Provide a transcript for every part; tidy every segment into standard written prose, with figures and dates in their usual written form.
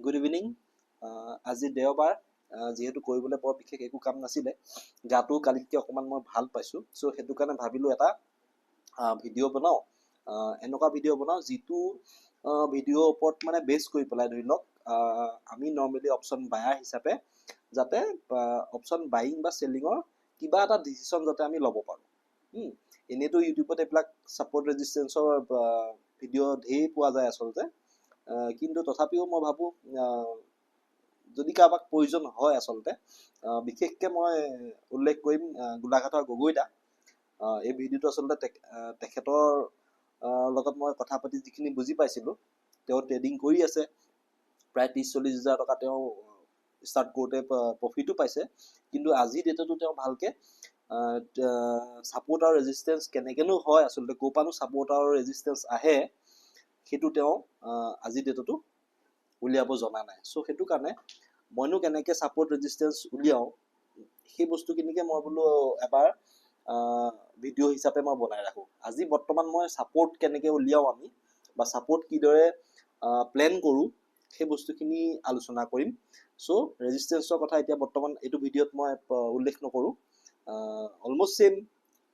Good evening. আজি দেওবাৰ, যিহেতু কৰিবলৈ বৰ বিশেষ একো কাম নাছিলে, গাটো কালিতকৈ অকণমান মই ভাল পাইছোঁ। চ' সেইটো কাৰণে ভাবিলোঁ এটা ভিডিঅ' বনাওঁ। এনেকুৱা ভিডিঅ' বনাওঁ যিটো ভিডিঅ'ৰ ওপৰত মানে বেছ কৰি পেলাই ধৰি লওক আমি নৰ্মেলি অপশ্যন বায়াৰ হিচাপে যাতে অপশ্যন বাইং বা চেলিঙৰ কিবা এটা ডিচিশ্যন যাতে আমি ল'ব পাৰোঁ। এনেইতো ইউটিউবত এইবিলাক ছাপৰ্ট ৰেজিষ্টেঞ্চৰ ভিডিঅ' ঢেৰ পোৱা যায় আচলতে, কিন্তু তথাপিও মই ভাবোঁ যদি কাৰোবাক প্ৰয়োজন হয় আচলতে, বিশেষকৈ মই উল্লেখ কৰিম গোলাঘাটৰ গগৈদা। এই ভিডিঅ'টো আচলতে তেখেতৰ লগত মই কথা পাতি যিখিনি বুজি পাইছিলোঁ, তেওঁ ট্ৰেডিং কৰি আছে, প্ৰায় 30-40 হাজাৰ টকা তেওঁ ষ্টাৰ্ট কৰোঁতে প্ৰফিটো পাইছে। কিন্তু আজিৰ ডেটতো তেওঁ ভালকৈ ছাপৰ্ট আৰু ৰেজিষ্টেঞ্চ কেনেকৈনো হয়, আচলতে ক'ৰ পৰানো ছাপৰ্ট আৰু ৰেজিষ্টেঞ্চ আহে, সেইটো তেওঁ আজিৰ ডেটতো উলিয়াব জনা নাই। চ' সেইটো কাৰণে মইনো কেনেকৈ ছাপৰ্ট ৰেজিষ্টেঞ্চ উলিয়াওঁ, সেই বস্তুখিনিকে মই বোলো এবাৰ ভিডিঅ' হিচাপে মই বনাই ৰাখোঁ। আজি বৰ্তমান মই ছাপৰ্ট কেনেকৈ উলিয়াওঁ আমি, বা ছাপৰ্ট কিদৰে প্লেন কৰোঁ, সেই বস্তুখিনি আলোচনা কৰিম। চ' ৰেজিষ্টেঞ্চৰ কথা এতিয়া বৰ্তমান এইটো ভিডিঅ'ত মই উল্লেখ নকৰোঁ। অলমষ্ট ছেইম,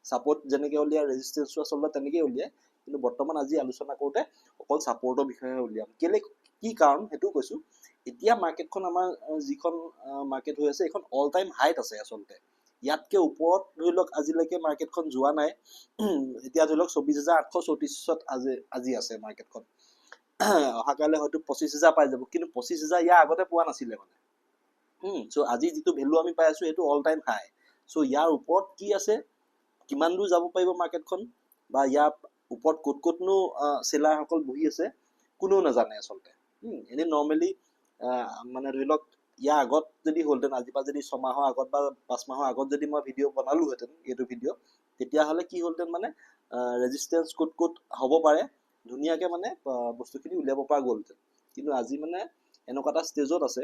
ছাপৰ্ট যেনেকৈ উলিয়াই ৰেজিষ্টেঞ্চো আচলতে তেনেকৈ উলিয়ায়, কিন্তু বৰ্তমান আজি আলোচনা কৰোঁতে অকল ছাপৰ্টৰ বিষয়ে উলিয়াম। কেলৈ, কি কাৰণ সেইটোও কৈছোঁ। এতিয়া মাৰ্কেটখন আমাৰ যিখন মাৰ্কেট হৈ আছে, এইখন অল টাইম হাইত আছে আচলতে। ইয়াতকৈ ওপৰত ধৰি লওক আজিলৈকে মাৰ্কেটখন যোৱা নাই। এতিয়া ধৰি লওক 24,834ত আজি আছে মাৰ্কেটখন। অহাকাইলৈ হয়তো 25,000 পাই যাব, কিন্তু 25,000 ইয়াৰ আগতে পোৱা নাছিলে মানে। চ' আজি যিটো ভেলু আমি পাই আছোঁ সেইটো অল টাইম হাই। চ' ইয়াৰ ওপৰত কি আছে, কিমান দূৰ যাব পাৰিব মাৰ্কেটখন, বা ইয়াৰ ওপৰত ক'তনো চেলাৰসকল বহি আছে, কোনেও নাজানে আচলতে। এনেই নৰ্মেলি মানে ধৰি লওক ইয়াৰ আগত যদি হ'লহেঁতেন, আজিৰ পৰা যদি 6 মাহৰ আগত বা 5 মাহৰ আগত যদি মই ভিডিঅ' বনালোহেঁতেন, এইটো ভিডিঅ', তেতিয়াহ'লে কি হ'লহেঁতেন মানে ৰেজিষ্টেঞ্চ ক'ত হ'ব পাৰে ধুনীয়াকৈ মানে বস্তুখিনি উলিয়াব পৰা গ'লহেঁতেন। কিন্তু আজি মানে এনেকুৱা এটা ষ্টেজত আছে,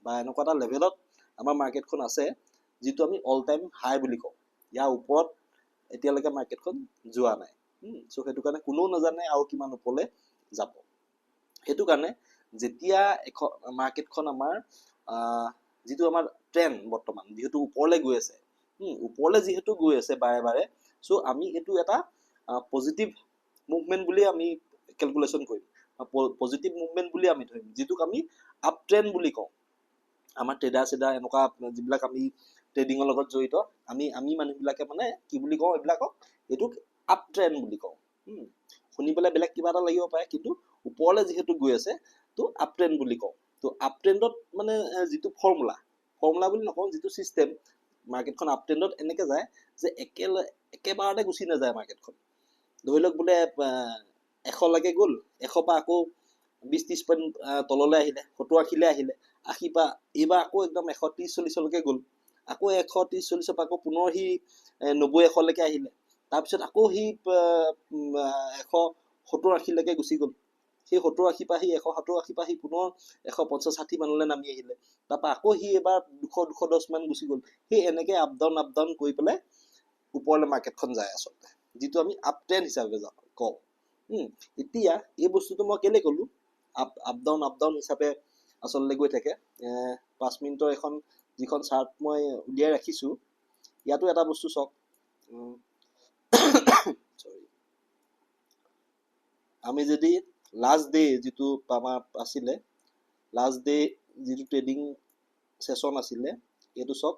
বা এনেকুৱা এটা লেভেলত আমাৰ মাৰ্কেটখন আছে, যিটো আমি অল টাইম হাই বুলি কওঁ। ইয়াৰ ওপৰত এতিয়ালৈকে মাৰ্কেটখন যোৱা নাই। চ' সেইটো কাৰণে কোনেও নাজানে আৰু কিমান ওপৰলৈ যাব। সেইটো কাৰণে যেতিয়া এখন মাৰ্কেটখন আমাৰ যিটো আমাৰ ট্ৰেণ্ড বৰ্তমান যিহেতু ওপৰলৈ গৈ আছে, ওপৰলৈ যিহেতু গৈ আছে বাৰে বাৰে, চ' আমি এইটো এটা পজিটিভ মুভমেণ্ট বুলি আমি কেলকুলেশ্যন কৰিম, পজিটিভ মুভমেণ্ট বুলি আমি ধৰিম, যিটোক আমি আপ ট্ৰেণ্ড বুলি কওঁ। আমাৰ ট্ৰেডাৰ এনেকুৱা যিবিলাক আমি ট্ৰেডিঙৰ লগত জড়িত, আমি মানুহবিলাকে মানে কি বুলি কওঁ এইবিলাকক, এইটোক আপ ট্ৰেণ্ড বুলি কওঁ। শুনি পেলাই বেলেগ কিবা এটা লাগিব পাৰে, কিন্তু ওপৰলৈ যিহেতু গৈ আছে তো আপ ট্ৰেণ্ড বুলি কওঁ। তো আপ ট্ৰেণ্ডত মানে যিটো ফৰ্মুলা বুলি নকওঁ, যিটো ছিষ্টেম, মাৰ্কেটখন আপ ট্ৰেণ্ডত এনেকৈ যায় যে একেবাৰতে গুচি নাযায় মাৰ্কেটখন। ধৰি লওক বোলে 100লৈকে গ'ল, 100 পৰা আকৌ 20-30 পইণ্ট তললৈ আহিলে, 70-80লৈ আহিলে, 80 পৰা এইবাৰ আকৌ একদম 130-40লৈকে গ'ল, আকৌ 130-40 পৰা আকৌ পুনৰ সি 90-100লৈকে আহিলে, তাৰপিছত আকৌ সি 170-80লৈকে গুচি গ'ল, সেই 70-80 পৰা সি 170-80 পৰা সি পুনৰ 150-60 মানলৈ নামি আহিলে, তাৰপৰা আকৌ সি এবাৰ 200-210 মান গুচি গ'ল। সেই এনেকৈ আপ ডাউন কৰি পেলাই ওপৰলৈ মাৰ্কেটখন যায় আচলতে, যিটো আমি আপ ট্ৰেণ্ড হিচাপে কওঁ। এতিয়া এই বস্তুটো মই কেলৈ ক'লোঁ, আপ ডাউন হিচাপে আচলতে গৈ থাকে। 5 মিনিটৰ এখন যিখন চাৰ্ট মই উলিয়াই ৰাখিছোঁ, ইয়াতো এটা বস্তু চাওক। আমি যদি লাষ্ট ডে যিটো আমাৰ আছিলে, লাষ্ট ডে যিটো ট্ৰেডিং ছেশ্যন আছিলে, এইটো চাওক।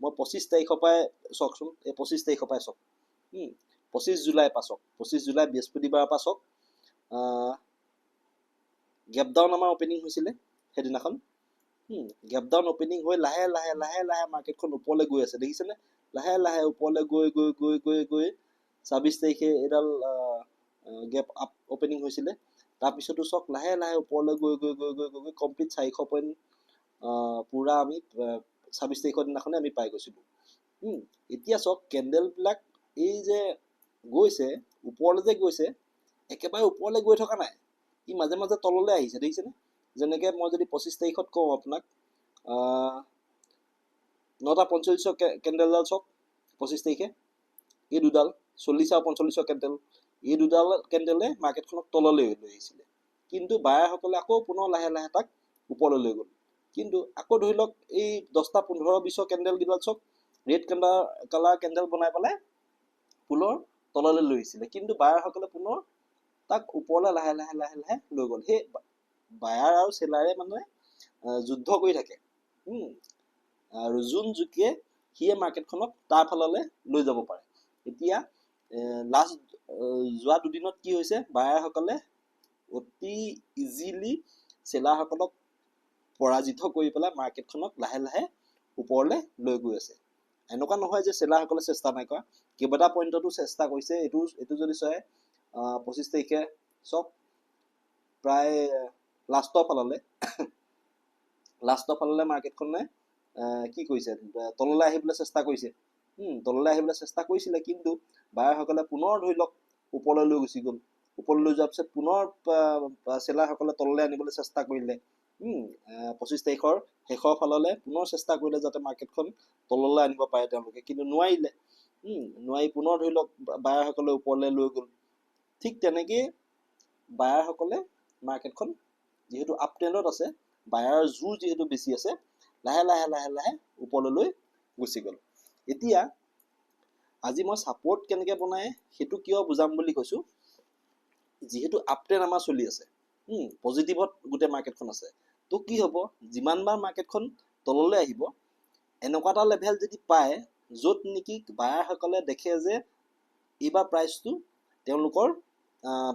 মই 25 তাৰিখৰ পৰাই চাওকচোন, এই 25 তাৰিখৰ পৰাই চাওক, 25 জুলাইৰ পৰা চাওক, 25 জুলাই বৃহস্পতিবাৰৰ পৰা চাওক। গেপ ডাউন আমাৰ অপেনিং হৈছিলে সেইদিনাখন। গেপ ডাউন অপেনিং হৈ লাহে লাহে মাৰ্কেটখন ওপৰলৈ গৈ আছে, দেখিছেনে? লাহে লাহে ওপৰলৈ গৈ 26 তাৰিখে এইডাল গেপ আপ অপেনিং হৈছিলে। তাৰপিছতো চাওক লাহে লাহে ওপৰলৈ গৈ কমপ্লিট 400 পইণ্ট পূৰা আমি 26 তাৰিখৰ দিনাখনে আমি পাই গৈছিলোঁ। এতিয়া চাওক কেণ্ডেলবিলাক এই যে গৈছে ওপৰলৈ যে গৈছে, একেবাৰে ওপৰলৈ গৈ থকা নাই, ই মাজে মাজে তললৈ আহিছে, দেখিছেনে? যেনেকৈ মই যদি 25 তাৰিখত কওঁ আপোনাক, 9:45 কেণ্ডেলডাল চাওক 25 তাৰিখে, এই দুডাল 40 আৰু 45 কেণ্ডেল, এই দুডাল কেণ্ডেলে মাৰ্কেটখনক তললৈ লৈ আহিছিলে। কিন্তু বায়াৰসকলে আকৌ পুনৰ লাহে লাহে তাক ওপৰলৈ লৈ গ'ল। কিন্তু আকৌ ধৰি লওক এই 10টা 15 20 কেণ্ডেল কেইডাল চক ৰেড কালাৰ কেণ্ডেল বনাই পেলাই পুনৰ তললৈ লৈ আহিছিলে, কিন্তু বায়াৰসকলে পুনৰ তাক ওপৰলৈ লাহে লাহে লাহে লাহে লৈ গ'ল। সেই বায়াৰ আৰু চেলাৰে মানে যুদ্ধ কৰি থাকে, আৰু যোন জিকে সিয়ে মাৰ্কেটখনক তাৰ ফাললৈ লৈ যাব পাৰে। এতিয়া লাষ্ট যোৱা দুদিনত কি হৈছে, বায়াৰসকলে অতি ইজিলি চেলাৰসকলক পৰাজিত কৰি পেলাই মাৰ্কেটখনক লাহে লাহে ওপৰলৈ লৈ গৈ আছে। এনেকুৱা নহয় যে চেলাৰসকলে চেষ্টা নাই কৰা, কেইবাটা পইণ্টতো চেষ্টা কৰিছে। এইটো যদি চাই 25 তাৰিখে চক প্ৰায় লাষ্টৰ ফাললৈ মাৰ্কেটখনে কি কৰিছে, তললৈ আহিবলৈ চেষ্টা কৰিছে। তললৈ আহিবলৈ চেষ্টা কৰিছিলে, কিন্তু বায়াৰসকলে পুনৰ ধৰি লওক ওপৰলৈ লৈ গুচি গ'ল। ওপৰলৈ লৈ যোৱাৰ পিছত পুনৰ চেলাৰসকলে তললৈ আনিবলৈ চেষ্টা কৰিলে। 25 তাৰিখৰ শেষৰ ফাললৈ পুনৰ চেষ্টা কৰিলে যাতে মাৰ্কেটখন তললৈ আনিব পাৰে তেওঁলোকে, কিন্তু নোৱাৰিলে। নোৱাৰি পুনৰ ধৰি লওক বায়াৰসকলে ওপৰলৈ লৈ গ'ল। ঠিক তেনেকেই বায়াৰসকলে মাৰ্কেটখন যিহেতু আপ ট্ৰেণ্ডত আছে, বায়াৰৰ জোৰ যিহেতু বেছি আছে, লাহে লাহে লাহে লাহে ওপৰলৈ গুচি গ'ল। এতিয়া আজি মই ছাপোৰ্ট কেনেকৈ বনাই সেইটো কিয় বুজাম বুলি কৈছোঁ, যিহেতু আপ ট্ৰেণ্ড আমাৰ চলি আছে, পজিটিভত গোটেই মাৰ্কেটখন আছে, তো কি হ'ব, যিমানবাৰ মাৰ্কেটখন তললৈ আহিব, এনেকুৱা এটা লেভেল যদি পায় য'ত নেকি বায়াৰসকলে দেখে যে এইবাৰ প্ৰাইচটো তেওঁলোকৰ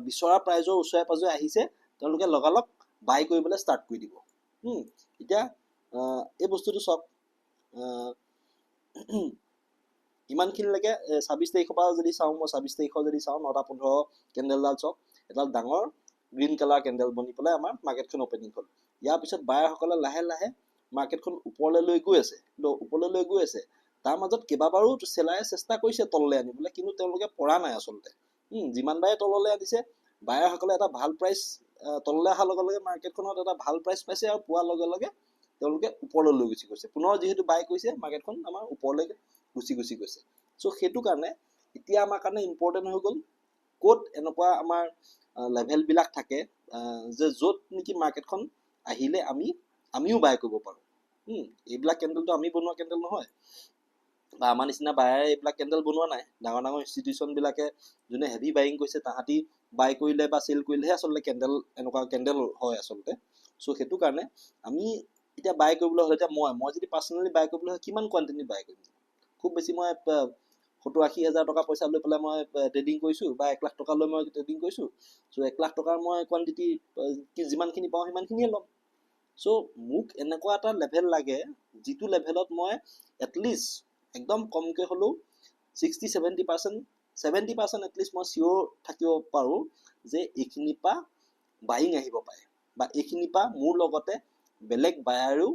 বিচৰা প্ৰাইজৰ ওচৰে পাজৰে আহিছে, তেওঁলোকে লগালগ বাই কৰিবলৈ ষ্টাৰ্ট কৰি দিব। এতিয়া এই বস্তুটো চাওক, ইমানখিনিলৈকে 26 তাৰিখৰ পৰা যদি চাওঁ, মই 26 তাৰিখৰ যদি চাওঁ 9টা 15 কেণ্ডেলডাল চাওক, এডাল ডাঙৰ গ্ৰীণ কালাৰ কেণ্ডেল বনি পেলাই আমাৰ মাৰ্কেটখন অপেনিং হ'ল। ইয়াৰ পিছত বায়াৰসকলে লাহে লাহে মাৰ্কেটখন ওপৰলৈ লৈ গৈ আছে, তাৰ মাজত কেইবাবাৰো চেলাৰে চেষ্টা কৰিছে তললৈ আনিবলৈ, কিন্তু তেওঁলোকে পৰা নাই আচলতে। যিমানবাৰে তললৈ আনিছে, বায়াৰসকলে এটা ভাল প্ৰাইচ তললৈ অহাৰ লগে লগে মাৰ্কেটখনত এটা ভাল প্ৰাইচ পাইছে, আৰু পোৱাৰ লগে লগে তেওঁলোকে ওপৰলৈ লৈ গুচি গৈছে। পুনৰ যিহেতু বাই কৰিছে, মাৰ্কেটখন আমাৰ ওপৰলৈ গুচি গৈছে। চ' সেইটো কাৰণে এতিয়া আমাৰ কাৰণে ইম্পৰ্টেণ্ট হৈ গ'ল ক'ত এনেকুৱা আমাৰ লেভেলবিলাক থাকে যে য'ত নেকি মাৰ্কেটখন আহিলে আমিও বাই কৰিব পাৰোঁ। এইবিলাক কেণ্ডেলটো আমি বনোৱা কেণ্ডেল নহয়, বা আমাৰ নিচিনা বায়াৰে এইবিলাক কেণ্ডেল বনোৱা নাই। ডাঙৰ ডাঙৰ ইনষ্টিটিউশ্যনবিলাকে যোনে হেভি বাইং কৰিছে, তাহাঁতি বাই কৰিলে বা চেল কৰিলেহে আচলতে এনেকুৱা কেণ্ডেল হয় আচলতে। চ' সেইটো কাৰণে আমি এতিয়া বাই কৰিবলৈ হ'লে, এতিয়া মই যদি পাৰ্চনেলি বাই কৰিবলৈ হয়, কিমান কোৱান্টিটি বাই কৰিম? খুব বেছি মই 70-80 হাজাৰ টকা পইচা লৈ পেলাই মই ট্ৰেডিং কৰিছোঁ, বা 1 লাখ টকা লৈ মই ট্ৰেডিং কৰিছোঁ। চ' 1 লাখ টকাৰ মই কোৱান্টিটি যিমানখিনি পাওঁ সিমানখিনিয়ে ল'ম। চ' মোক এনেকুৱা এটা লেভেল লাগে, যিটো লেভেলত মই এটলিষ্ট একদম কমকৈ হ'লেও 60-70% এটলিষ্ট মই চিয়'ৰ থাকিব পাৰোঁ যে এইখিনিৰ পৰা বাইং আহিব পাৰে, বা এইখিনিৰ পৰা মোৰ লগতে বেলেগ বায়াৰেও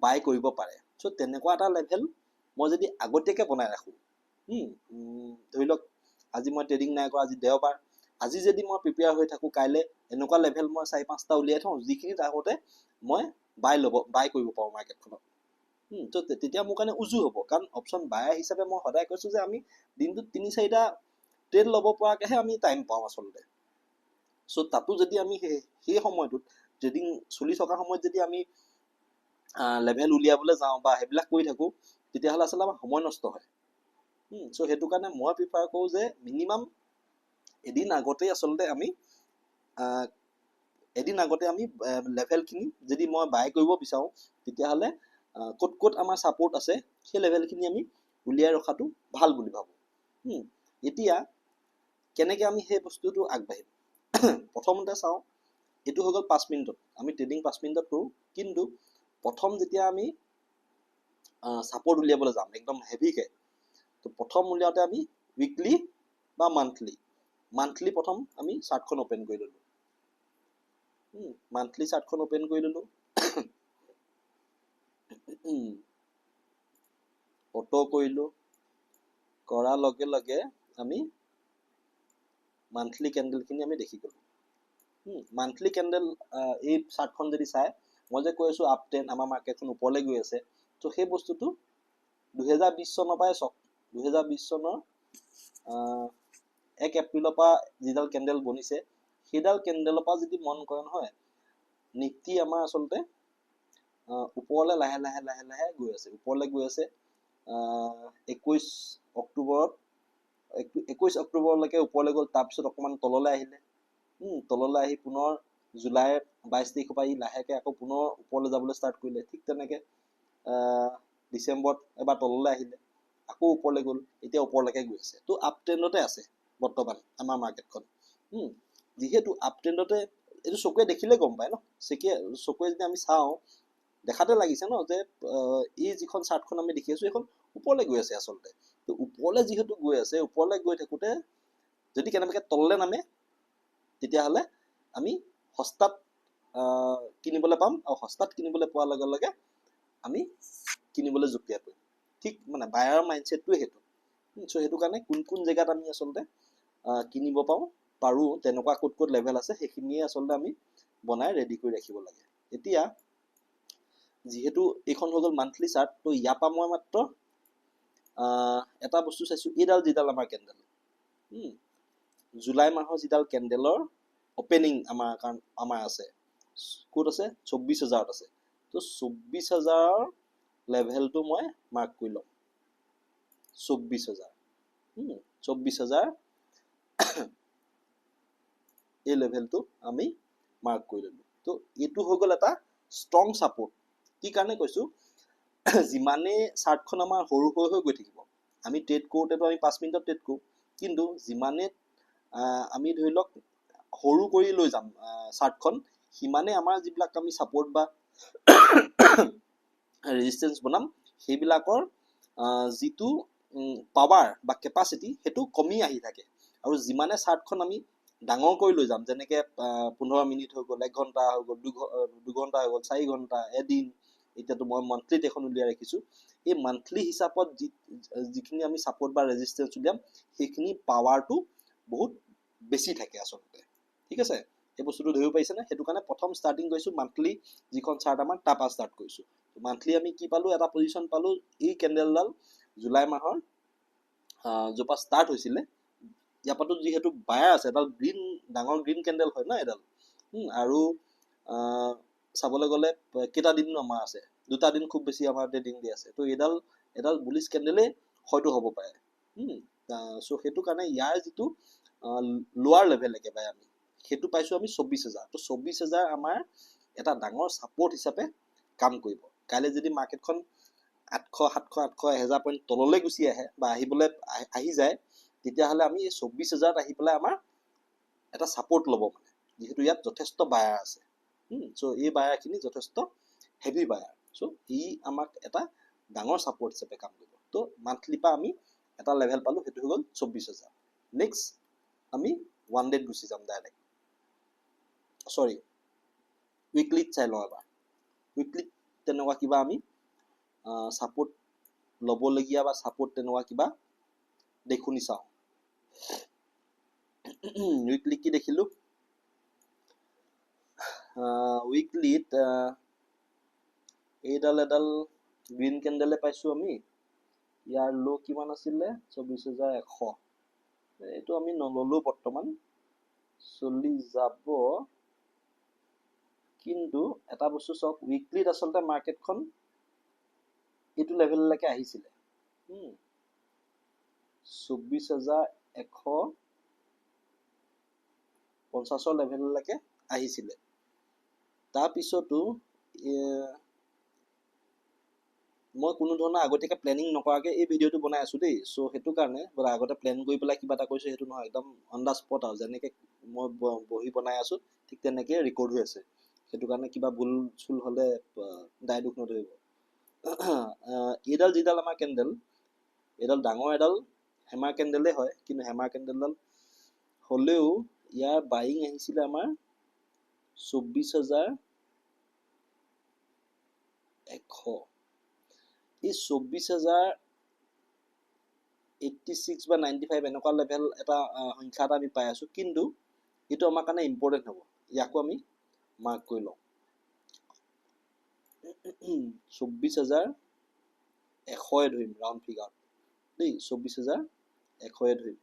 বাই কৰিব পাৰে। চ' তেনেকুৱা এটা লেভেল মই যদি আগতীয়াকৈ বনাই ৰাখোঁ, ধৰি লওক আজি মই ট্ৰেডিং নাই কৰা, আজি দেওবাৰ, আজি যদি মই প্ৰিপেয়াৰ হৈ থাকোঁ, কাইলৈ এনেকুৱা লেভেল মই 4-5টা উলিয়াই থওঁ যিখিনিত আগতে মই বাই কৰিব পাৰোঁ মাৰ্কেটখনত। তো তেতিয়া মোৰ কাৰণে উজু হ'ব, কাৰণ অপশ্যন বায়াৰ হিচাপে মই সদায় কৈছোঁ যে আমি দিনটোত 3-4টা ট্ৰেড ল'ব পৰাকৈহে আমি টাইম পাওঁ আচলতে। চ' তাতো যদি আমি সেই সময়টোত ট্ৰেডিং চলি থকা সময়ত যদি আমি লেভেল উলিয়াবলৈ যাওঁ বা সেইবিলাক কৰি থাকোঁ, তেতিয়াহ'লে আচলতে আমাৰ সময় নষ্ট হয়। চ' সেইটো কাৰণে মই প্ৰিফাৰ কৰোঁ যে মিনিমাম এদিন আগতেই আচলতে আমি লেভেলখিনি যদি মই বাই কৰিব বিচাৰোঁ, তেতিয়াহ'লে ক'ত ক'ত আমাৰ ছাপোৰ্ট আছে সেই লেভেলখিনি আমি উলিয়াই ৰখাটো ভাল বুলি ভাবোঁ। এতিয়া কেনেকৈ আমি সেই বস্তুটো আগবাঢ়িম? প্ৰথমতে চাওঁ, এইটো হৈ গ'ল 5 মিনিটত, আমি ট্ৰেডিং 5 মিনিটত কৰোঁ। কিন্তু প্ৰথম যেতিয়া আমি ছাপোৰ্ট উলিয়াবলৈ যাম একদম হেভিকৈ, তো প্ৰথম উলিয়াওঁতে আমি উইকলি বা মান্থলি প্ৰথম আমি চাৰ্টখন অ'পেন কৰি ল'লোঁ। মান্থলি চাৰ্টখন অ'পেন কৰি ল'লোঁ, অটো কৰিলোঁ, কৰাৰ লগে লগে আমি মান্থলি কেণ্ডেলখিনি আমি দেখি গ'লোঁ। মান্থলি কেণ্ডেল এই চাৰ্টখন যদি চাই, মই যে কৈ আছোঁ আপ ট্ৰেণ্ড, আমাৰ মাৰ্কেটখন ওপৰলৈ গৈ আছে, ত' সেই বস্তুটো 2020 চনৰ পৰাই চাওক, 2020 চনৰ 1 এপ্ৰিলৰ পৰা যিডাল কেণ্ডেল বনিছে, সেইডাল কেণ্ডেলৰ পৰা যদি মন কৰে নহয় নিফটি আমাৰ আচলতে ওপৰলৈ লাহে লাহে লাহে লাহে গৈ আছে, ওপৰলৈ গৈ আছে। 21 অক্টোবৰত 21 অক্টোবৰলৈকে ওপৰলৈ গ'ল, তাৰপিছত অকণমান তললৈ আহিলে, তললৈ আহি পুনৰ জুলাইৰ 22 তাৰিখৰ পৰা ই লাহেকৈ আকৌ পুনৰ ওপৰলৈ যাবলৈ ষ্টাৰ্ট কৰিলে। ঠিক তেনেকৈ ডিচেম্বৰত এবাৰ তললৈ আহিলে, আকৌ ওপৰলৈ গ'ল, এতিয়া ওপৰলৈকে গৈ আছে। তো আপ ট্ৰেণ্ডতে আছে বৰ্তমান আমাৰ মাৰ্কেটখন। যিহেতু আপ ট্ৰেণ্ডতে, এইটো চকুৱে দেখিলে গম পায় ন, চকুৱে যদি আমি চাওঁ দেখাতে লাগিছে ন যে এই যিখন চাৰ্টখন আমি দেখি আছো এইখন ওপৰলৈ গৈ আছে আচলতে। তো ওপৰলৈ যিহেতু গৈ আছে, ওপৰলৈ গৈ থাকোঁতে যদি কেনেবাকৈ তললৈ নামে তেতিয়াহ'লে আমি সস্তাত কিনিবলৈ পাম, আৰু সস্তাত কিনিবলৈ পোৱাৰ লগে লগে আমি কিনিবলৈ জঁপিয়াই পৰিম। ঠিক মানে বায়াৰ মাইণ্ডছেটটোৱে সেইটো। চ' সেইটো কাৰণে কোন কোন জেগাত আমি আচলতে কিনিব পাৰোঁ তেনেকুৱা ক'ত ক'ত লেভেল আছে সেইখিনিয়ে আচলতে আমি বনাই ৰেডি কৰি ৰাখিব লাগে। এতিয়া যিহেতু এইখন হৈ গ'ল মান্থলি চাৰ্ট, তো ইয়াৰ পৰা মই মাত্ৰ এটা বস্তু চাইছোঁ, এইডাল যিডাল আমাৰ কেণ্ডেল, জুলাই মাহৰ যিডাল কেণ্ডেলৰ অপেনিং আমাৰ আছে, ক'ত আছে 24,000ত আছে। তো 24,000 লেভেলটো মই মাৰ্ক কৰি ল'ম। 24,000 এই লেভেলটো আমি মাৰ্ক কৰি ল'লোঁ। তো এইটো হৈ গ'ল এটা ষ্ট্ৰং ছাপোৰ্ট। কি কাৰণে কৈছোঁ, যিমানেই চাৰ্টখন আমাৰ সৰু হৈ হৈ গৈ থাকিব, আমি ট্ৰেড কৰোঁতেতো আমি 5 মিনিটত ট্ৰেড কৰোঁ, কিন্তু যিমানে আমি ধৰি লওক সৰু কৰি লৈ যাম চাৰ্টখন, সিমানে আমাৰ যিবিলাক আমি ছাপোৰ্ট বা ৰেজিষ্টেঞ্চ বনাম সেইবিলাকৰ যিটো পাৱাৰ বা কেপাচিটি সেইটো কমি আহি থাকে। আৰু যিমানে চাৰ্টখন আমি ডাঙৰ কৰি লৈ যাম, যেনেকৈ 15 মিনিট হৈ গ'ল, 1 ঘণ্টা হৈ গ'ল, 2 ঘণ্টা হৈ গ'ল, 4 ঘণ্টা, এদিন, এতিয়াতো মই মান্থলিত এখন উলিয়াই ৰাখিছোঁ। এই মান্থলি হিচাপত যিখিনি আমি ছাপোৰ্ট বা ৰেজিষ্টেঞ্চ উলিয়াম সেইখিনি পাৱাৰটো বহুত বেছি থাকে আচলতে। ঠিক আছে, এই বস্তুটো ধৰিব পাৰিছেনে? সেইটো কাৰণে প্ৰথম ষ্টাৰ্টিং কৰিছোঁ মান্থলি যিখন চাৰ্ট আমাৰ তাৰপৰা ষ্টাৰ্ট কৰিছোঁ। মান্থলি আমি কি পালোঁ, এটা পজিশ্যন পালোঁ, এই কেণ্ডেলডাল জুলাই মাহৰ য'ৰ পৰা ষ্টাৰ্ট হৈছিলে, ইয়াৰ পৰাতো যিহেতু বায়াৰ আছে, এডাল ডাঙৰ গ্ৰীণ কেণ্ডেল হয় ন এডাল। আৰু চাবলৈ গ'লে কেইটা দিন আমাৰ আছে, 2টা দিন খুব বেছি আমাৰ ট্ৰেডিং ডে আছে। তো এডাল বুলিছ কেণ্ডেলেই হয়তো হ'ব পাৰে। চ' সেইটো কাৰণে ইয়াৰ যিটো লোৱাৰ লেভেল একেবাৰে আমি সেইটো পাইছোঁ আমি 24,000। তো 24,000 আমাৰ এটা ডাঙৰ ছাপোৰ্ট হিচাপে কাম কৰিব। কাইলৈ যদি মাৰ্কেটখন 800, 700, 800, 1000 পইণ্ট তললৈ গুচি আহে বা আহি যায়, তেতিয়াহ'লে আমি এই 24,000ত আহি পেলাই আমাৰ এটা ছাপোৰ্ট ল'ব, মানে যিহেতু ইয়াত যথেষ্ট বায়াৰ আছে। চ' এই বায়াৰখিনি যথেষ্ট হেভি বায়াৰ, চ' ই আমাক এটা ডাঙৰ ছাপোৰ্ট হিচাপে কাম কৰিব। তো মান্থলিৰ পৰা আমি এটা লেভেল পালোঁ, সেইটো হৈ গ'ল 24,000। নেক্সট আমি 1 ডেত গুচি যাম ডাইৰেক্ট, উইকলিত চাই লওঁ এবাৰ। উইকলিত তেনেকুৱা কিবা আমি ছাপোৰ্ট ল'বলগীয়া বা ছাপোৰ্ট তেনেকুৱা কিবা দেখোঁ নি চাওঁ। উইকলি কি দেখিলোঁ, উইকলিত এডাল গ্ৰীণ কেণ্ডেলে পাইছোঁ আমি। ইয়াৰ ল' কিমান আছিলে, 24,100। এইটো আমি নল'লোঁ বৰ্তমান, চলি যাব। কিন্তু এটা বস্তু চাওক, উইকলিত আচলতে মাৰ্কেটখন এইটো লেভেললৈকে আহিছিলে, 24,150 লেভেললৈকে আহিছিলে। তাৰপিছতো মই কোনো ধৰণৰ আগতীয়াকৈ প্লেনিং নকৰাকৈ এই ভিডিঅ'টো বনাই আছোঁ দেই। চ' সেইটো কাৰণে বোলে আগতে প্লেন কৰি পেলাই কিবা এটা কৰিছোঁ সেইটো নহয়, একদম অন দ্য স্পট আৰু যেনেকৈ মই বহি বনাই আছোঁ ঠিক তেনেকৈ ৰেকৰ্ড হৈ আছে। সেইটো কাৰণে কিবা ভুল চুল হ'লে দায় দুখ নধৰিব। এইডাল যিডাল আমাৰ কেণ্ডেল, এইডাল ডাঙৰ এডাল হেমাৰ কেণ্ডেলেই হয়, কিন্তু হেমাৰ কেণ্ডেলডাল হ'লেও ইয়াৰ বাইং আহিছিলে আমাৰ 24,100। এই 24,086 বা 95 এনেকুৱা লেভেল এটা সংখ্যা এটা আমি পাই আছোঁ, কিন্তু এইটো আমাৰ কাৰণে ইম্পৰ্টেণ্ট হ'ব। ইয়াকো আমি মাৰ্ক কৰি লওঁ, 24,100 ধৰিম ৰাউণ্ড ফিগাৰ দেই, 24,100 ধৰিম।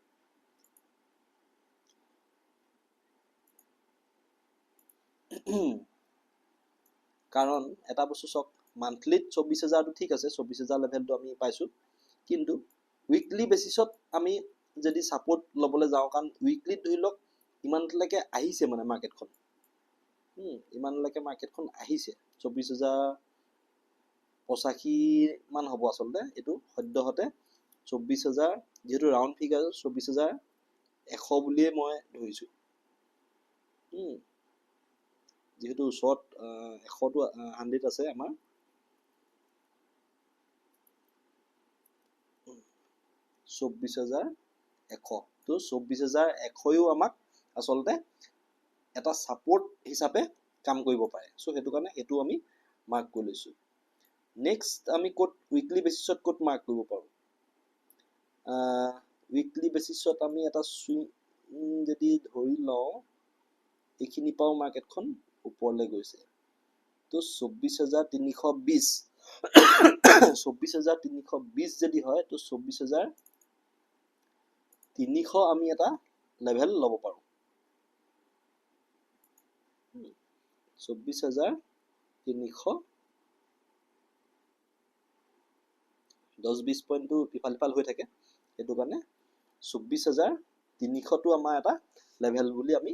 কাৰণ এটা বস্তু চাওক মান্থলিত 24,000টো ঠিক আছে 24,000 লেভেলটো আমি পাইছোঁ কিন্তু উইকলি বেচিছত আমি যদি ছাপোৰ্ট ল'বলৈ যাওঁ কাৰণ উইকলিত ধৰি লওক ইমানলৈকে আহিছে মানে মাৰ্কেটখন ইমানলৈকে মাৰ্কেটখন আহিছে 24,085 মান হ'ব আচলতে এইটো সদ্যহতে 24,000 যেহেতু ৰাউণ্ড ফিগাৰ 24,100 বুলিয়ে মই ধৰিছোঁ যেহেতু ওচৰত 100টো 100 আছে আমাৰ 24,100 তো 24,100ও আমাক আচলতে এটা ছাপোৰ্ট হিচাপে কাম কৰিব পাৰে চ' সেইটো কাৰণে এইটো আমি মাৰ্ক কৰি লৈছোঁ নেক্সট আমি ক'ত উইকলি বেচিছত ক'ত মাৰ্ক কৰিব পাৰোঁ উইকলি বেচিছত আমি এটা চুইং যদি ধৰি লওঁ এইখিনি পাওঁ মাৰ্কেটখন ওপৰলৈ গৈছে তো 24,320 24,320 যদি হয় তো 24,300 আমি এটা লেভেল ল'ব পাৰোঁ 24,300 10-20 পইণ্টটো ইফাল সিফাল হৈ থাকে সেইটো কাৰণে 24,300টো আমাৰ এটা লেভেল বুলি আমি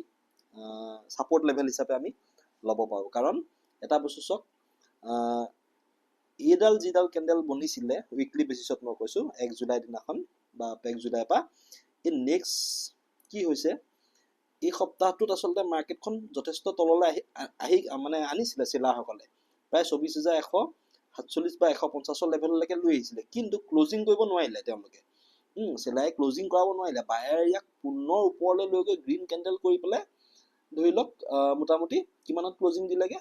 ছাপোৰ্ট লেভেল হিচাপে আমি ল'ব পাৰোঁ কাৰণ এটা বস্তু চাওক এইডাল যিডাল কেণ্ডেল বনিছিলে উইকলি বেচিছত মই কৈছোঁ 1 জুলাই দিনাখন বা 1 জুলাইৰ পৰা এই নেক্সট কি হৈছে এই সপ্তাহটোত আচলতে মাৰ্কেটখন যথেষ্ট তললৈ আহি মানে আনিছিলে চেলাৰসকলে প্ৰায় 24,147 বা 150 লেভেললৈকে লৈ আহিছিলে কিন্তু ক্লজিং কৰিব নোৱাৰিলে তেওঁলোকে চেলাৰে ক্লজিং কৰাব নোৱাৰিলে বায়াৰ ইয়াক পুনৰ ওপৰলৈ লৈ গৈ গ্ৰীণ কেণ্ডেল কৰি পেলাই ধৰি লওক মোটামুটি কিমানত ক্লজিং দিলেগে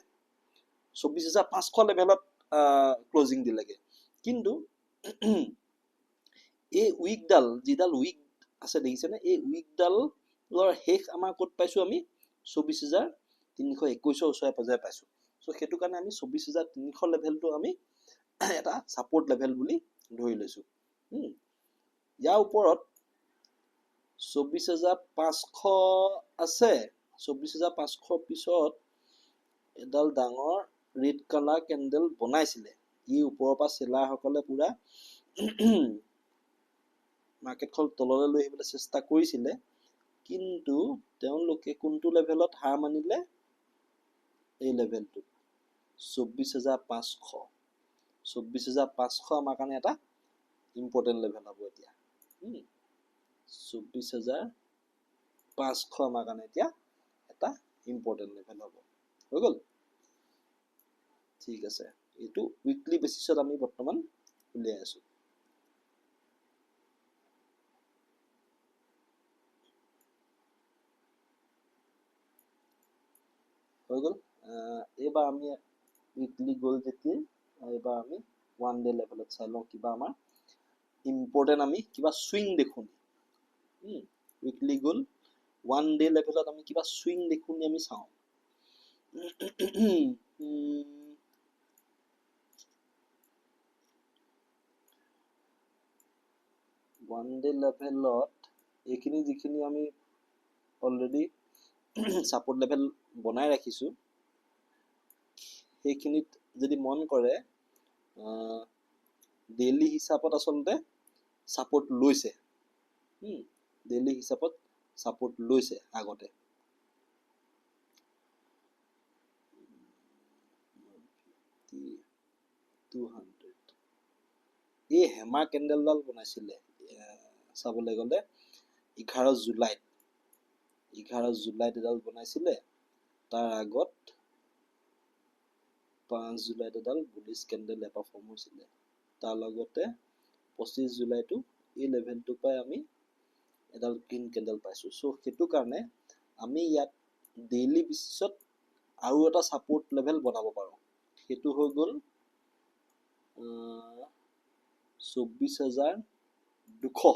24,500 লেভেলত ক্লজিং দিলেগে কিন্তু এই উইকডাল যিডাল উইক আছে দেখিছেনে এই উইকডালৰ শেষ আমাৰ ক'ত পাইছোঁ আমি 24,321 ওচৰে পাজৰে পাইছোঁ চ' সেইটো কাৰণে আমি 24,300 লেভেলটো আমি এটা ছাপোৰ্ট লেভেল বুলি ধৰি লৈছোঁ ইয়াৰ ওপৰত 24,500 আছে 24,500 পিছত এডাল ডাঙৰ ৰেড কালাৰ কেণ্ডেল বনাইছিলে ই ওপৰৰ পৰা চেলাৰসকলে পুৰা মাৰ্কেটখন তললৈ লৈ আহিবলৈ চেষ্টা কৰিছিলে কিন্তু তেওঁলোকে কোনটো লেভেলত হাৰ মানিলে এই লেভেলটো 24,500 24,500 আমাৰ কাৰণে এটা ইম্পৰ্টেণ্ট লেভেল হ'ব এতিয়া 24,500 আমাৰ কাৰণে এতিয়া এটা ইম্পৰ্টেণ্ট লেভেল হ'ব হৈ গ'ল ঠিক আছে এইটো উইকলি বেচিছত আমি বৰ্তমান উলিয়াই আছোঁ হৈ গ'ল এইবাৰ আমি উইকলি গ'ল যেতিয়া এইবাৰ আমি 1 ডে লেভেলত চাই লওঁ কিবা আমাৰ ইম্পৰ্টেণ্ট আমি কিবা চুইং দেখোঁ উইকলি গ'ল 1 ডে লেভেলত আমি কিবা চুইং দেখোঁ আমি চাওঁ 1 ডে লেভেলত এইখিনি যিখিনি আমি অলৰেডি ছাপোৰ্ট লেভেল বনাই ৰাখিছোঁ সেইখিনিত যদি মন কৰে ডেইলি হিচাপত আচলতে ছাপোৰ্ট লৈছে ডেইলি হিচাপত ছাপোৰ্ট লৈছে আগতে এই হেমা কেণ্ডেলডাল বনাইছিলে চাবলৈ গ'লে 11 জুলাইত এডাল বনাইছিলে তাৰ আগত 5 জুলাইত এডাল বুলিছ কেণ্ডেল এটা ফৰ্ম হৈছিলে তাৰ লগতে 25 জুলাইটো এই লেভেলটো পাই আমি এডাল গ্ৰীণ কেণ্ডেল পাইছোঁ চ' সেইটো কাৰণে আমি ইয়াত ডেইলি বেচিছত আৰু এটা ছাপোৰ্ট লেভেল বনাব পাৰোঁ সেইটো হৈ গ'ল 24,200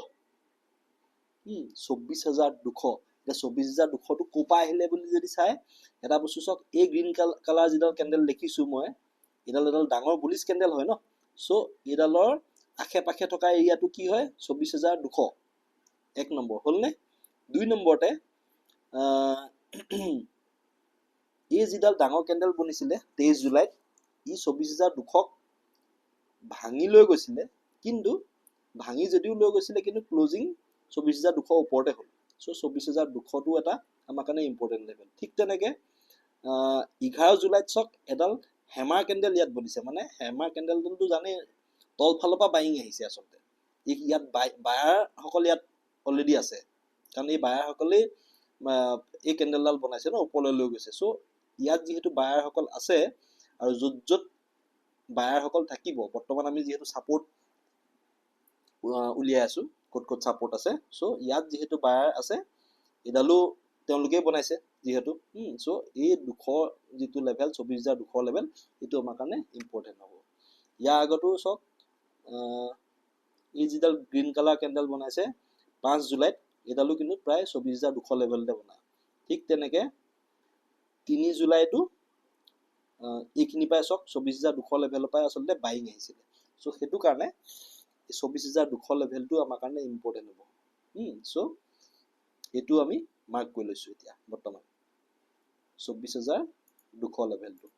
24,200 এতিয়া 24,200টো ক'ৰ পৰা আহিলে বুলি যদি চাই এটা বস্তু চাওক এই গ্ৰীণ কালাৰ যিডাল কেণ্ডেল দেখিছোঁ মই এডাল ডাঙৰ বুলিছ কেণ্ডেল হয় ন চ' এইডালৰ আশে পাশে থকা এৰিয়াটো কি হয় 24,200 এক নম্বৰ হ'লনে 2 নম্বৰতে এই যিডাল ডাঙৰ কেণ্ডেল বনিছিলে 23 জুলাইত ই 24,200ক ভাঙি লৈ গৈছিলে, কিন্তু ভাঙি যদিও লৈ গৈছিলে কিন্তু ক্লোজিং 24,200 ওপৰতে হ'ল। চ' 24,200টো এটা আমাৰ কাৰণে ইম্পৰ্টেণ্ট লেভেল। ঠিক তেনেকৈ 11 জুলাইত চাওক এডাল হেমাৰ কেণ্ডেল ইয়াত বনিছে, মানে হেমাৰ কেণ্ডেলটো জানেই তল ফালৰ পৰা বাইং আহিছে আচলতে। ইয়াত বায়াৰসকল ইয়াত অলৰেডি আছে, কাৰণ এই বায়াৰসকলেই এই কেণ্ডেলডাল বনাইছে ন, ওপৰলৈ লৈ গৈছে। চ' ইয়াত যিহেতু বায়াৰসকল আছে আৰু য'ত য'ত বায়াৰসকল থাকিব, বৰ্তমান আমি যিহেতু ছাপোৰ্ট উলিয়াই আছোঁ, ক'ত ক'ত ছাপোৰ্ট আছে। চ' ইয়াত যিহেতু বায়াৰ আছে, এইডালো তেওঁলোকেই বনাইছে যিহেতু। চ' এই 200 যিটো লেভেল 24,200 লেভেল, এইটো আমাৰ কাৰণে ইম্পৰ্টেণ্ট হ'ব। ইয়াৰ আগতো চাওক এই যিডাল গ্ৰীণ কালাৰ কেণ্ডেল বনাইছে 5 জুলাইত, এইডালো কিন্তু প্ৰায় 24,200 লেভেলতে বনায়। ঠিক তেনেকৈ 3 জুলাইতো এইখিনি পাই চাওক 24,200 লেভেলৰ পৰাই আচলতে বাইং আহিছিলে। চ' সেইটো কাৰণে 24,200 লেভেলটো আমাৰ কাৰণে ইম্পৰ্টেণ্ট হ'ব। চ' এইটো আমি মাৰ্ক কৰি লৈছোঁ এতিয়া বৰ্তমান 24,200 লেভেলটো।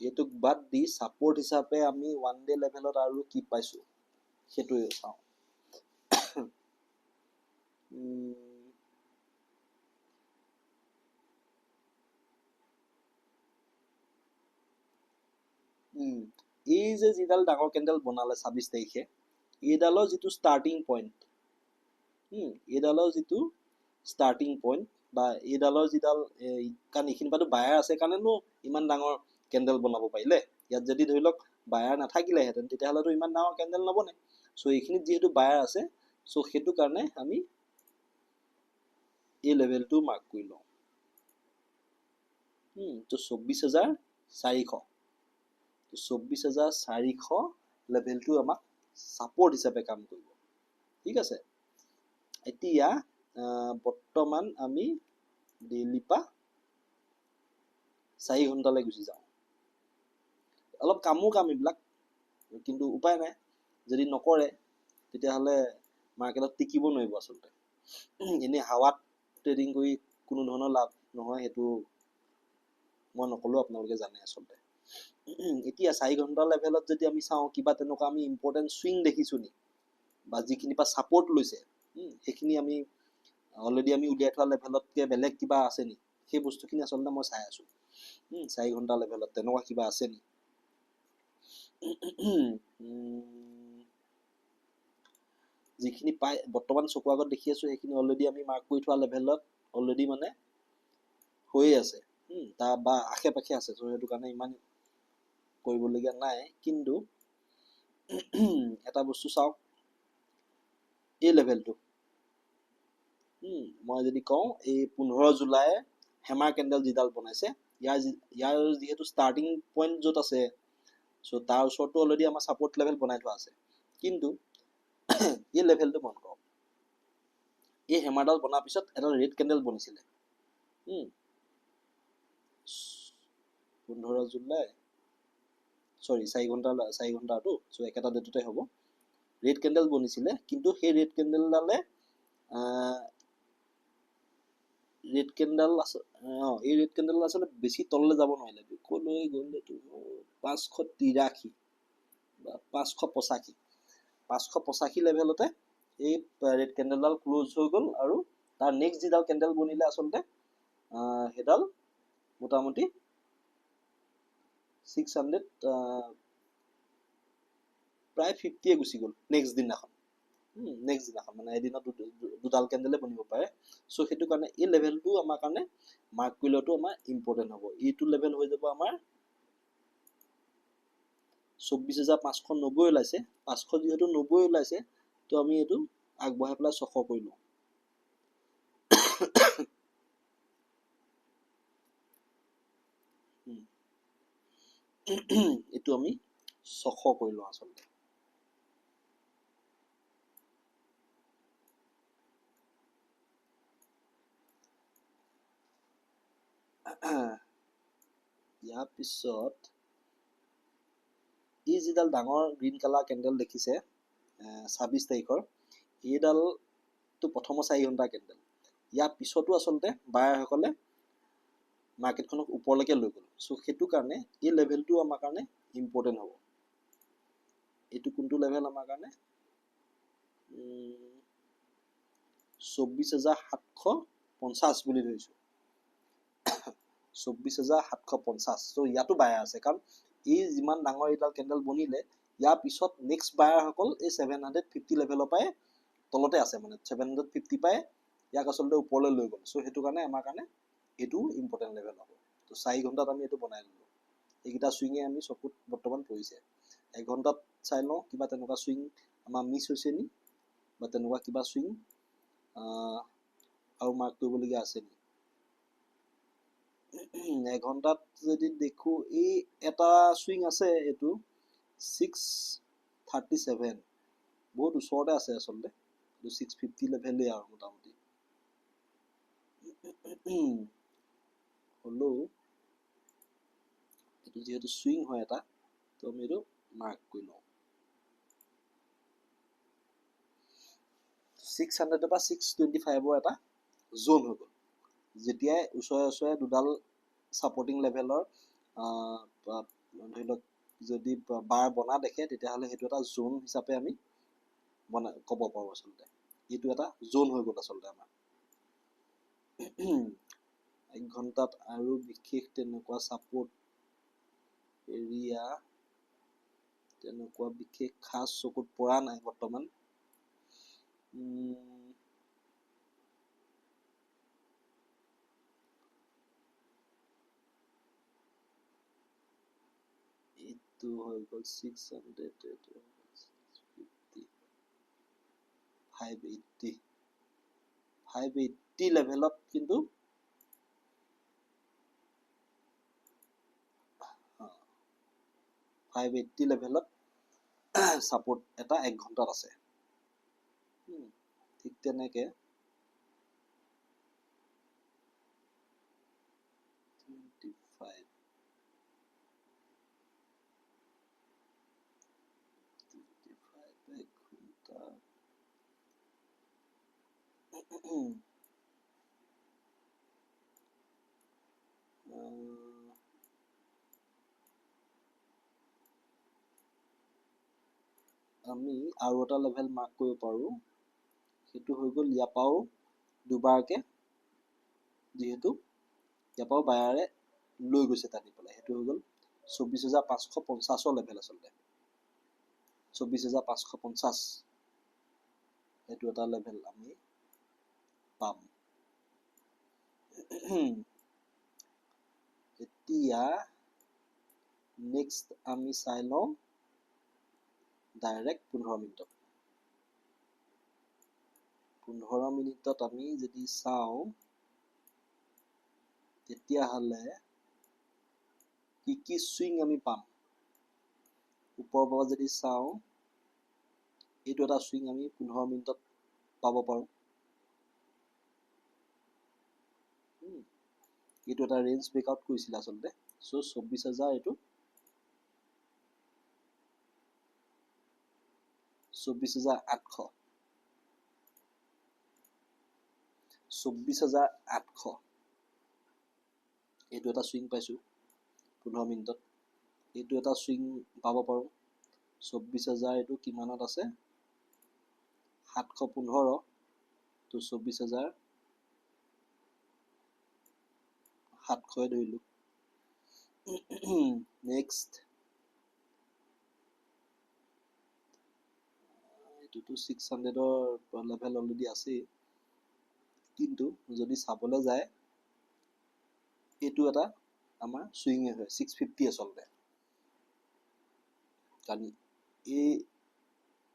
এইটোক বাদ দি ছাপোৰ্ট হিচাপে আমি 1 ডে লেভেলত আৰু কি পাইছোঁ সেইটোৱে চাওঁ। এই যে যিডাল ডাঙৰ কেণ্ডেল বনালে 26 তাৰিখে, এইডালৰ যিটো ষ্টাৰ্টিং পইণ্ট, এইডালৰ যিটো ষ্টাৰ্টিং পইণ্ট বা এইডালৰ যিডাল, কাৰণ এইখিনি পৰাটো বায়াৰ আছে কাৰণেনো ইমান ডাঙৰ কেণ্ডেল বনাব পাৰিলে। ইয়াত যদি ধৰি লওক বায়াৰ নাথাকিলেহেঁতেন তেতিয়াহ'লেতো ইমান ডাঙৰ কেণ্ডেল নবনে। চ' এইখিনিত যিহেতু বায়াৰ আছে, চ' সেইটো কাৰণে আমি এই লেভেলটো মাৰ্ক কৰি লওঁ। তো 24,400, 24,400 লেভেলটো আমাক ছাপোৰ্ট হিচাপে কাম কৰিব। ঠিক আছে, এতিয়া বৰ্তমান আমি ডেইলি পৰা 4 ঘণ্টালৈ গুচি যাওঁ। অলপ কাম এইবিলাক, কিন্তু উপায় নাই, যদি নকৰে তেতিয়াহ'লে মাৰ্কেটত টিকিব নোৱাৰিব আচলতে। এনেই হাৱাত ট্ৰেডিং কৰি কোনো ধৰণৰ লাভ নহয়, সেইটো মই নক'লেও আপোনালোকে জানে আচলতে। এতিয়া 4 ঘণ্টা লেভেলত যদি আমি চাওঁ, কিবা তেনেকুৱা আমি ইম্পৰ্টেণ্ট চুইং দেখিছোঁ নি, বা যিখিনি পৰা ছাপোৰ্ট লৈছে সেইখিনি আমি অলৰেডি আমি উলিয়াই থোৱা লেভেলতকৈ বেলেগ কিবা আছে নি, সেই বস্তুখিনি আচলতে মই চাই আছোঁ। 4 ঘণ্টা লেভেলত তেনেকুৱা কিবা আছে নি। যিখিনি পাই বৰ্তমান চকুৰ আগত দেখি আছোঁ সেইখিনি অলৰেডি আমি মাৰ্ক কৰি থোৱা লেভেলত অলৰেডি মানে হৈয়ে আছে, তাৰ বা আশে পাশে আছে। চ' সেইটো কাৰণে ইমান কৰিবলগীয়া নাই। কিন্তু এটা বস্তু চাওক, এই লেভেলটো মই যদি কওঁ, এই 15 জুলাই হেমাৰ কেণ্ডেল যিডাল বনাইছে, ইয়াৰ যিহেতু ষ্টাৰ্টিং পইণ্ট য'ত আছে, চ' তাৰ ওচৰতো অলৰেডি আমাৰ ছাপোৰ্ট লেভেল বনাই থোৱা আছে। কিন্তু এই লেভেলটো মন কৰক, এই হেমাৰডাল বনাৰ পিছত এটা ৰেড কেণ্ডেল বনিছিলে 15 জুলাই, 4 ঘণ্টাটো, চ' একেটা ডেটতে হ'ব। ৰেড কেণ্ডেল বনিছিলে, কিন্তু সেই ৰেড কেণ্ডেলডালে ৰেড কেণ্ডেল এই ৰেড কেণ্ডেল আচলতে বেছি তললৈ যাব নোৱাৰিলে। ক'লৈ গ'ল এইটো, 583 বা 585 লেভেলতে এই ৰেড কেণ্ডেলডাল ক্লোজ হৈ গ'ল। আৰু তাৰ নেক্সট যিডাল কেণ্ডেল বনিলে আচলতে সেইডাল মোটামুটি 600 প্ৰায় 50 গুচি গ'ল নেক্সট দিনাখন মানে এদিনত দুডাল কেণ্ডেলে বনিব পাৰে। চ' সেইটো কাৰণে এই লেভেলটো আমাৰ কাৰণে মাৰ্ক কৰি লোৱাটো আমাৰ ইম্পৰ্টেণ্ট হ'ব। এইটো লেভেল হৈ যাব আমাৰ 24,590 ওলাইছে। 500 যিহেতু 90 ওলাইছে, তো আমি এইটো আগবঢ়াই পেলাই 600 কৰি লওঁ। এইটো আমি 600 কৰি লওঁ আচলতে। ইয়াৰ পিছত এই যিডাল ডাঙৰ গ্ৰীণ কালাৰ কেণ্ডেল দেখিছে 26 তাৰিখৰ, এইডালটো প্ৰথমৰ 4 ঘণ্টা কেণ্ডেল। ইয়াৰ পিছতো আচলতে বায়াৰসকলে মাৰ্কেটখনক ওপৰলৈকে লৈ গ'ল। চ' সেইটো কাৰণে এই লেভেলটো আমাৰ কাৰণে ইম্পৰ্টেণ্ট হ'ব। এইটো কোনটো লেভেল আমাৰ কাৰণে 24,750 বুলি ধৰিছোঁ। 24,750। চ' ইয়াতো বায়াৰ আছে, কাৰণ এই যিমান ডাঙৰ এইডাল কেণ্ডেল বনিলে ইয়াৰ পিছত নেক্সট বায়াৰসকল এই 750 লেভেলৰ পৰাই তলতে আছে, মানে 750 পাই ইয়াক আচলতে ওপৰলৈ লৈ গ'ল। চ' সেইটো কাৰণে আমাৰ কাৰণে এইটো ইম্পৰ্টেণ্ট লেভেল হ'ব। তো 4 ঘণ্টাত আমি এইটো বনাই ল'লোঁ। এইকেইটা চুইঙে আমি চকুত বৰ্তমান পৰিছে। 1 ঘণ্টাত চাই লওঁ কিবা তেনেকুৱা চুইং আমাৰ মিছ হৈছে নি, বা তেনেকুৱা কিবা চুইং আৰু মাৰ্ক কৰিবলগীয়া আছে নি। 1 ঘণ্টাত যদি দেখোঁ এই এটা চুইং আছে, এইটো 637 বহুত ওচৰতে আছে আচলতে। এইটো 650 লেভেলেই আৰু মোটামুটি। হ'লেও এইটো যিহেতু চুইং হয় এটা, তো আমি এইটো মাৰ্ক কৰি লওঁ। 600 পৰা 625 এটা জোন হৈ গ'ল। যেতিয়াই ওচৰে ওচৰে দুডাল ছাপৰ্টিং লেভেলৰ ধৰি লওক যদি বাৰ বনা দেখে, তেতিয়াহ'লে সেইটো এটা জোন হিচাপে আমি ক'ব পাৰোঁ আচলতে। এইটো এটা জোন হৈ গ'ল আচলতে আমাৰ। 1 ঘণ্টাত আৰু বিশেষ তেনেকুৱা ছাপৰ্ট এৰিয়া তেনেকুৱা বিশেষ খাচ চকুত পৰা নাই বৰ্তমান। এইটো হৈ গ'ল 600, 580 লেভেলত, কিন্তু 580 লেভেলত ছাপৰ্ট এটা 1 ঘণ্টাত আছে। ঠিক তেনেকে 25 1 ঘণ্টা আমি আৰু এটা লেভেল মাৰ্ক কৰিব পাৰোঁ। সেইটো হৈ গ'ল ইয়াৰ পৰাও দুবাৰকে, যিহেতু ইয়াৰ পৰাও বায়াৰে লৈ গৈছে টানি পেলাই। সেইটো হৈ গ'ল 24,550 লেভেল আচলতে। 24,550 সেইটো এটা লেভেল আমি পাম। এতিয়া নেক্সট আমি চাই লওঁ ডাইৰেক্ট 15 মিনিটত। 15 মিনিটত আমি যদি চাওঁ, তেতিয়াহ'লে কি কি চুইং আমি পাম। ওপৰৰ পৰা যদি চাওঁ, এইটো এটা চুইং আমি 15 মিনিটত পাব পাৰোঁ। এইটো এটা ৰেঞ্জ ব্ৰেকআউট কৰিছিলে আচলতে। চ' 24,000 এইটো 24,800 24,800 এইটো এটা চুইং পাইছোঁ 15 মিনিটত। এইটো এটা চুইং পাব পাৰোঁ 24,000, এইটো কিমানত আছে 715, তো 24,700 ধৰিলোঁ। নেক্সট এইটোতো 600ৰ লেভেল অলৰেডি আছেই, কিন্তু যদি চাবলৈ যায় এইটো এটা আমাৰ চুইঙে হয় 650 আচলতে। কাৰণ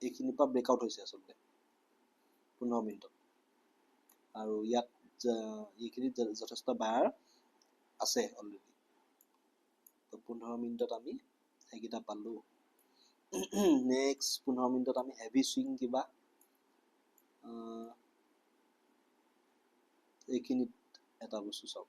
এইখিনিৰ পৰা ব্ৰেকআউট হৈছে আচলতে 15 মিনিটত, আৰু ইয়াত এইখিনিত যথেষ্ট বায়াৰ আছে অলৰেডি। তো 15 মিনিটত আমি সেইকেইটা পালোঁ। নেক্সট 15 মিনিটত আমি হেভি চুইং কিবা এইখিনিত এটা বস্তু চাওক,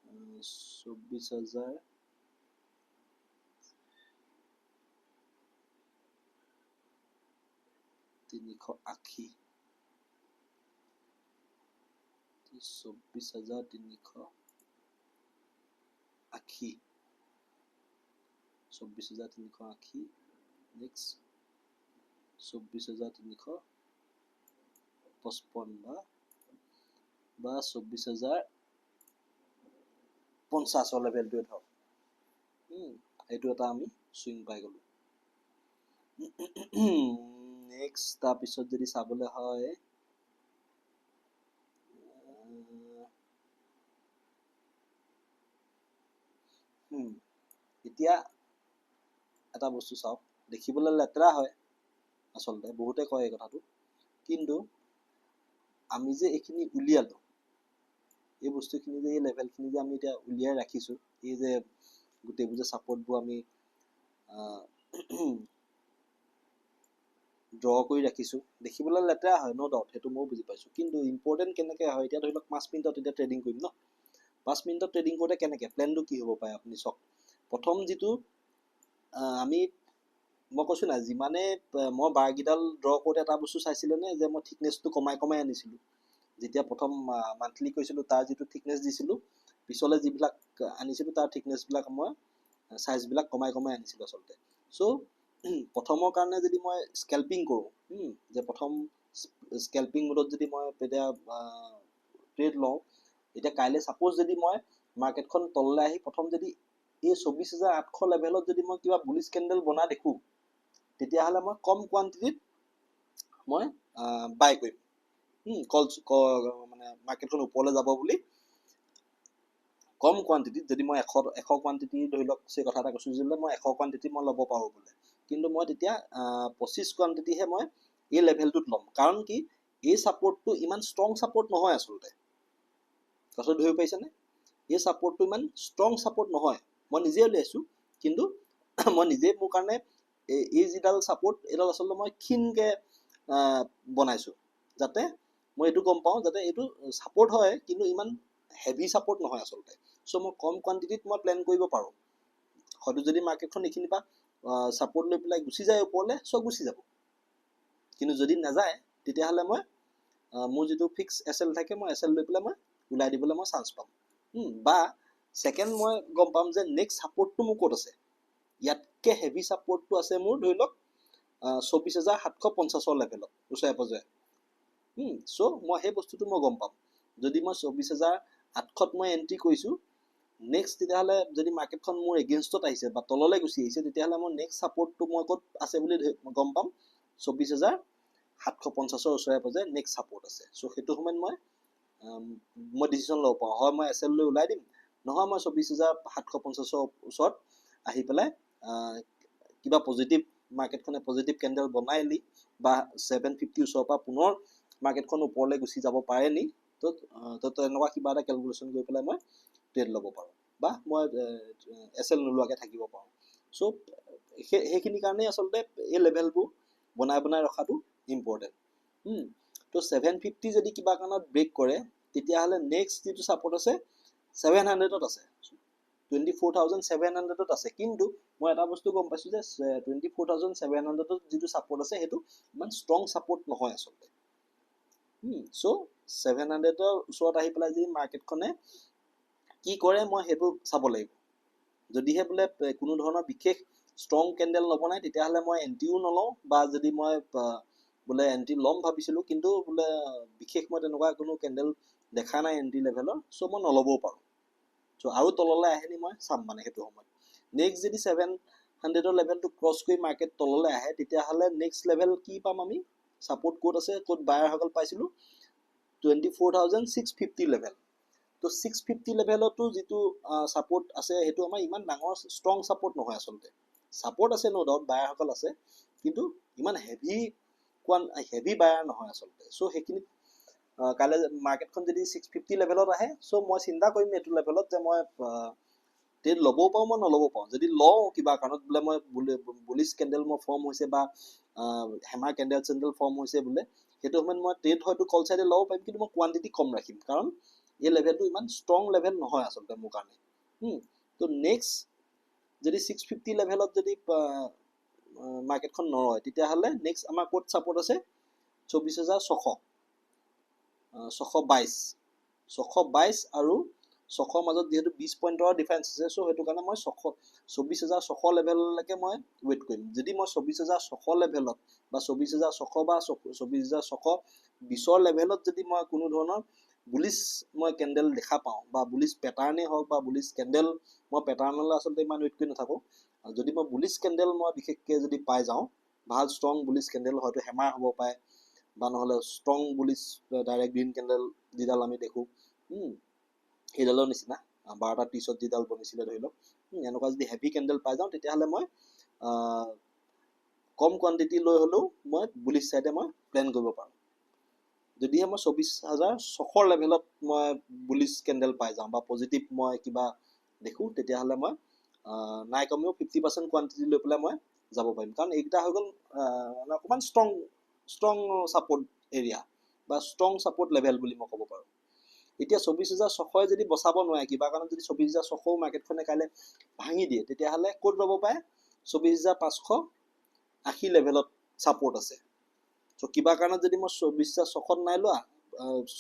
24,380 24,380 24,380 নেক্সট 24,355 বা 24,050 লেভেলটোৱে ধৰক এইটো এটা আমি সুইং পাই গলো নেক্সট তাৰপিছত যদি চাবলৈ হয় এতিয়া এটা বস্তু চাওক দেখিবলৈ লেতেৰা হয় আচলতে বহুতে কয় এই কথাটো কিন্তু আমি যে এইখিনি উলিয়ালো এই বস্তুখিনি যে এই লেভেলখিনি যে আমি এতিয়া উলিয়াই ৰাখিছোঁ এই যে গোটেইবোৰ যে ছাপৰ্টবোৰ আমি ড্ৰ কৰি ৰাখিছোঁ দেখিবলৈ লেতেৰা হয় ন' ডাউট সেইটো ময়ো বুজি পাইছোঁ কিন্তু ইম্পৰ্টেণ্ট কেনেকৈ হয় এতিয়া ধৰি লওক 5 মিনিটত এতিয়া ট্ৰেডিং কৰিম ন 5 মিনিটত ট্ৰেডিং কৰোঁতে কেনেকৈ প্লেনটো কি হ'ব পাৰে আপুনি চাওক প্ৰথম যিটো আমি মই কৈছোঁ নাই যিমানে মই বাৰকেইডাল ড্ৰ কৰোঁতে এটা বস্তু চাইছিলেনে যে মই থিকনেছটো কমাই কমাই আনিছিলোঁ যেতিয়া প্ৰথম মান্থলি কৰিছিলোঁ তাৰ যিটো থিকনেছ দিছিলোঁ পিছলৈ যিবিলাক আনিছিলোঁ তাৰ থিকনেছবিলাক মই চাইজবিলাক কমাই কমাই আনিছিলোঁ আচলতে চ' প্ৰথমৰ কাৰণে যদি মই স্কেল্পিং কৰোঁ যে প্ৰথম স্কেল্পিং মোডত যদি মই এতিয়া ট্ৰেড লওঁ এতিয়া কাইলৈ ছাপ'জ যদি মই মাৰ্কেটখন তললৈ আহি প্ৰথম যদি এই 24,800 লেভেলত যদি মই কিবা বুলিছ কেণ্ডেল বনা দেখোঁ তেতিয়াহ'লে মই কম কোৱান্টিটিত মই বাই কৰিম মানে মাৰ্কেটখন ওপৰলৈ যাব বুলি কম কোৱান্টিটিত যদি মই 100 কোৱান্টিটি ধৰি লওক সেই কথা এটা কৈছোঁ যে মই 100 কোৱান্টিটি মই ল'ব পাৰোঁ বোলে কিন্তু মই তেতিয়া 25 কোৱান্টিটিহে মই এই লেভেলটোত ল'ম কাৰণ কি এই ছাপৰ্টটো ইমান ষ্ট্ৰং ছাপৰ্ট নহয় আচলতে কথাটো ধৰিব পাৰিছেনে এই ছাপৰ্টটো ইমান ষ্ট্ৰং ছাপৰ্ট নহয় মই নিজে উলিয়াইছোঁ কিন্তু মই নিজে মোৰ কাৰণে এই যিডাল ছাপৰ্ট এইডাল আচলতে মই ক্ষীণকৈ বনাইছোঁ যাতে মই এইটো গম পাওঁ যাতে এইটো ছাপৰ্ট হয় কিন্তু ইমান হেভি ছাপৰ্ট নহয় আচলতে চ' মই কম কোৱান্টিটিত মই প্লেন কৰিব পাৰোঁ হয়তো যদি মাৰ্কেটখন এইখিনিৰ পৰা ছাপৰ্ট লৈ পেলাই গুচি যায় ওপৰলৈ চ' গুচি যাব কিন্তু যদি নাযায় তেতিয়াহ'লে মই মোৰ যিটো ফিক্স এছ এল থাকে মই এছ এল লৈ পেলাই মই ওলাই দিবলৈ মই চান্স পাম বা ছেকেণ্ড মই গম পাম যে নেক্সট ছাপৰ্টটো মোৰ ক'ত আছে ইয়াতকৈ হেভি ছাপৰ্টটো আছে মোৰ ধৰি লওক 24,750 লেভেলত ওচৰে পাজৰে চ' মই সেই বস্তুটো মই গম পাম যদি মই 24,800ত মই এণ্ট্ৰি কৰিছোঁ নেক্সট তেতিয়াহ'লে যদি মাৰ্কেটখন মোৰ এগেইনষ্টত আহিছে বা তললৈ গুচি আহিছে তেতিয়াহ'লে মই নেক্সট ছাপৰ্টটো মই ক'ত আছে বুলি গম পাম 24,750 ওচৰে পাজৰে নেক্সট ছাপৰ্ট আছে চ' সেইটো সময়ত মই ডিচিশ্যন ল'ব পাৰোঁ হয় মই এছ এল লৈ ওলাই দিম নহয় মই 24,750 ওচৰত আহি পেলাই কিবা পজিটিভ মাৰ্কেটখনে পজিটিভ কেণ্ডেল বনাই নি বা 750 ওচৰৰ পৰা পুনৰ মাৰ্কেটখন ওপৰলৈ গুচি যাব পাৰে নি তো তেনেকুৱা কিবা এটা কেলকুলেশ্যন কৰি পেলাই মই ট্ৰেড ল'ব পাৰোঁ বা মই এছ এল নোলোৱাকৈ থাকিব পাৰোঁ চ' সেইখিনি কাৰণেই আচলতে এই লেভেলবোৰ বনাই বনাই ৰখাটো ইম্পৰ্টেণ্ট তো 750 যদি কিবা কাৰণত ব্ৰেক কৰে তেতিয়াহ'লে নেক্সট যিটো ছাপৰ্ট আছে 700ত আছে 24,700ত আছে কিন্তু মই এটা বস্তু গম পাইছোঁ যে 24,700ত যিটো ছাপৰ্ট আছে সেইটো ইমান ষ্ট্ৰং ছাপৰ্ট নহয় আচলতে চ' 700ৰ ওচৰত আহি পেলাই যদি মাৰ্কেটখনে কি কৰে মই সেইটো চাব লাগিব যদিহে বোলে কোনো ধৰণৰ বিশেষ ষ্ট্ৰং কেণ্ডেল নবনায় তেতিয়াহ'লে মই এণ্টিও নলওঁ বা যদি মই বোলে এণ্টি ল'ম ভাবিছিলোঁ কিন্তু বোলে বিশেষ মই তেনেকুৱা কোনো কেণ্ডেল দেখা নাই এণ্টি লেভেলৰ চ' মই নল'বও পাৰোঁ চ' আৰু তললৈ আহেনি মই চাম মানে সেইটো সময়ত নেক্সট যদি 700ৰ লেভেলটো ক্ৰছ কৰি মাৰ্কেট তললৈ আহে তেতিয়াহ'লে নেক্সট লেভেল কি পাম আমি ছাপৰ্ট ক'ত আছে ক'ত বায়াৰসকল পাইছিলোঁ 24,650 লেভেল তো 650 লেভেলতো যিটো ছাপৰ্ট আছে সেইটো আমাৰ ইমান ডাঙৰ ষ্ট্ৰং ছাপৰ্ট নহয় আচলতে ছাপৰ্ট আছে ন' ডাউট বায়াৰসকল আছে কিন্তু ইমান হেভি বায়াৰ নহয় আচলতে চ' সেইখিনিত কাইলৈ মাৰ্কেটখন যদি 650 লেভেলত আহে চ' মই চিন্তা কৰিম এইটো লেভেলত যে মই ট্ৰেড ল'বও পাৰোঁ মই নল'ব পাৰোঁ যদি লওঁ কিবা কাৰণত বোলে মই বুলিছ কেণ্ডেল মোৰ ফৰ্ম হৈছে বা হেমাৰ কেণ্ডেল ফৰ্ম হৈছে বোলে সেইটো সময়ত মই ট্ৰেড হয়তো কল চাইডে ল'ব পাৰিম কিন্তু মই কোৱান্টিটি কম ৰাখিম কাৰণ এই লেভেলটো ইমান ষ্ট্ৰং লেভেল নহয় আচলতে মোৰ কাৰণে তো নেক্সট যদি 650 লেভেলত যদি মাৰ্কেটখন নৰয় তেতিয়াহ'লে নেক্সট আমাৰ ক'ত ছাপৰ্ট আছে 24,622 622 আৰু 600 মাজত যিহেতু 20 পইণ্টৰ ডিফাৰেঞ্চ আছে, চ' সেইটো কাৰণে মই 24,600 লেভেললৈকে মই ৱেইট কৰিম। যদি মই 24,600 লেভেলত বা 24,600 বা 24,620 লেভেলত যদি মই কোনো ধৰণৰ বুলিছ মই কেণ্ডেল দেখা পাওঁ বা বুলিছ পেটাৰ্ণেই হওক বা বুলিছ কেণ্ডেল, মই পেটাৰ্ণলৈ আচলতে ইমান ৱেইট কৰি নাথাকোঁ। যদি মই বুলিছ কেণ্ডেল মই বিশেষকৈ যদি পাই যাওঁ, ভাল ষ্ট্ৰং বুলিছ কেণ্ডেল, হয়তো হেমাৰ হ'ব পাৰে বা নহ'লে strong bullish direct green candle যিডাল আমি দেখোঁ সেইডালৰ নিচিনা 12:30 যিডাল বনিছিলে ধৰি লওক, এনেকুৱা যদি হেভি কেণ্ডেল পাই যাওঁ, তেতিয়াহ'লে মই কম কোৱান্টিটি লৈ হ'লেও মই বুলিছ চাইডে মই প্লেন কৰিব পাৰোঁ। যদিহে মই 24,600 লেভেলত মই বুলিছ কেণ্ডেল পাই যাওঁ বা পজিটিভ মই কিবা দেখোঁ, তেতিয়াহ'লে মই নাই কমেও 50% কোৱান্টিটি লৈ পেলাই মই যাব পাৰিম। কাৰণ এইকেইটা হৈ গ'ল মানে অকণমান ষ্ট্ৰং ছাপৰ্ট এৰিয়া বা ষ্ট্ৰং ছাপৰ্ট লেভেল বুলি মই ক'ব পাৰোঁ। এতিয়া 24,600 যদি বচাব নোৱাৰে, কিবা কাৰণত যদি 24,600 মাৰ্কেটখনে কাইলৈ ভাঙি দিয়ে, তেতিয়াহ'লে ক'ত ৰ'ব পাৰে? 24,580 লেভেলত ছাপৰ্ট আছে। চ' কিবা কাৰণত যদি মই 24,600 নাই লোৱা,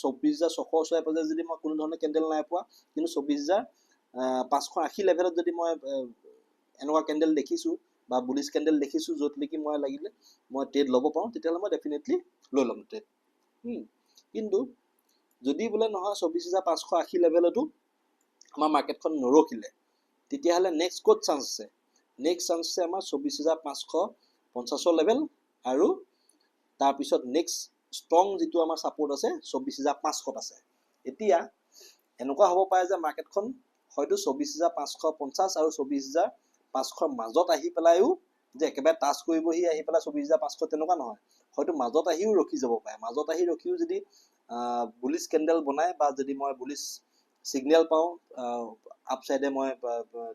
24,600 ওচৰে পাজৰে যদি মই কোনো ধৰণৰ কেণ্ডেল নাই পোৱা, কিন্তু 24,580 লেভেলত যদি মই এনেকুৱা কেণ্ডেল দেখিছোঁ বা বুলিছ কেণ্ডেল দেখিছোঁ, য'ত নেকি মই লাগিলে মই ট্ৰেড ল'ব পাৰোঁ, তেতিয়াহ'লে মই ডেফিনেটলি লৈ ল'ম ট্ৰেড। কিন্তু যদি বোলে নহয় 24,580 লেভেলতো আমাৰ মাৰ্কেটখন নৰখিলে, তেতিয়াহ'লে নেক্সট ক'ত চান্স আছে? নেক্সট চান্স আছে আমাৰ 24,550 লেভেল আৰু তাৰপিছত নেক্সট ষ্ট্ৰং যিটো আমাৰ ছাপৰ্ট আছে 24,500 আছে। এতিয়া এনেকুৱা হ'ব পাৰে যে মাৰ্কেটখন হয়তো 24,550 আৰু 24,500 মাজত আহি পেলাইও যে একেবাৰে টাচ কৰিবহি আহি পেলাই 24,500, তেনেকুৱা নহয়। হয়তো মাজত আহিও ৰখি যাব পাৰে। মাজত আহি ৰখিও যদি বুলিছ কেণ্ডেল বনায় বা যদি মই বুলিছ ছিগনেল পাওঁ আপছাইডে মই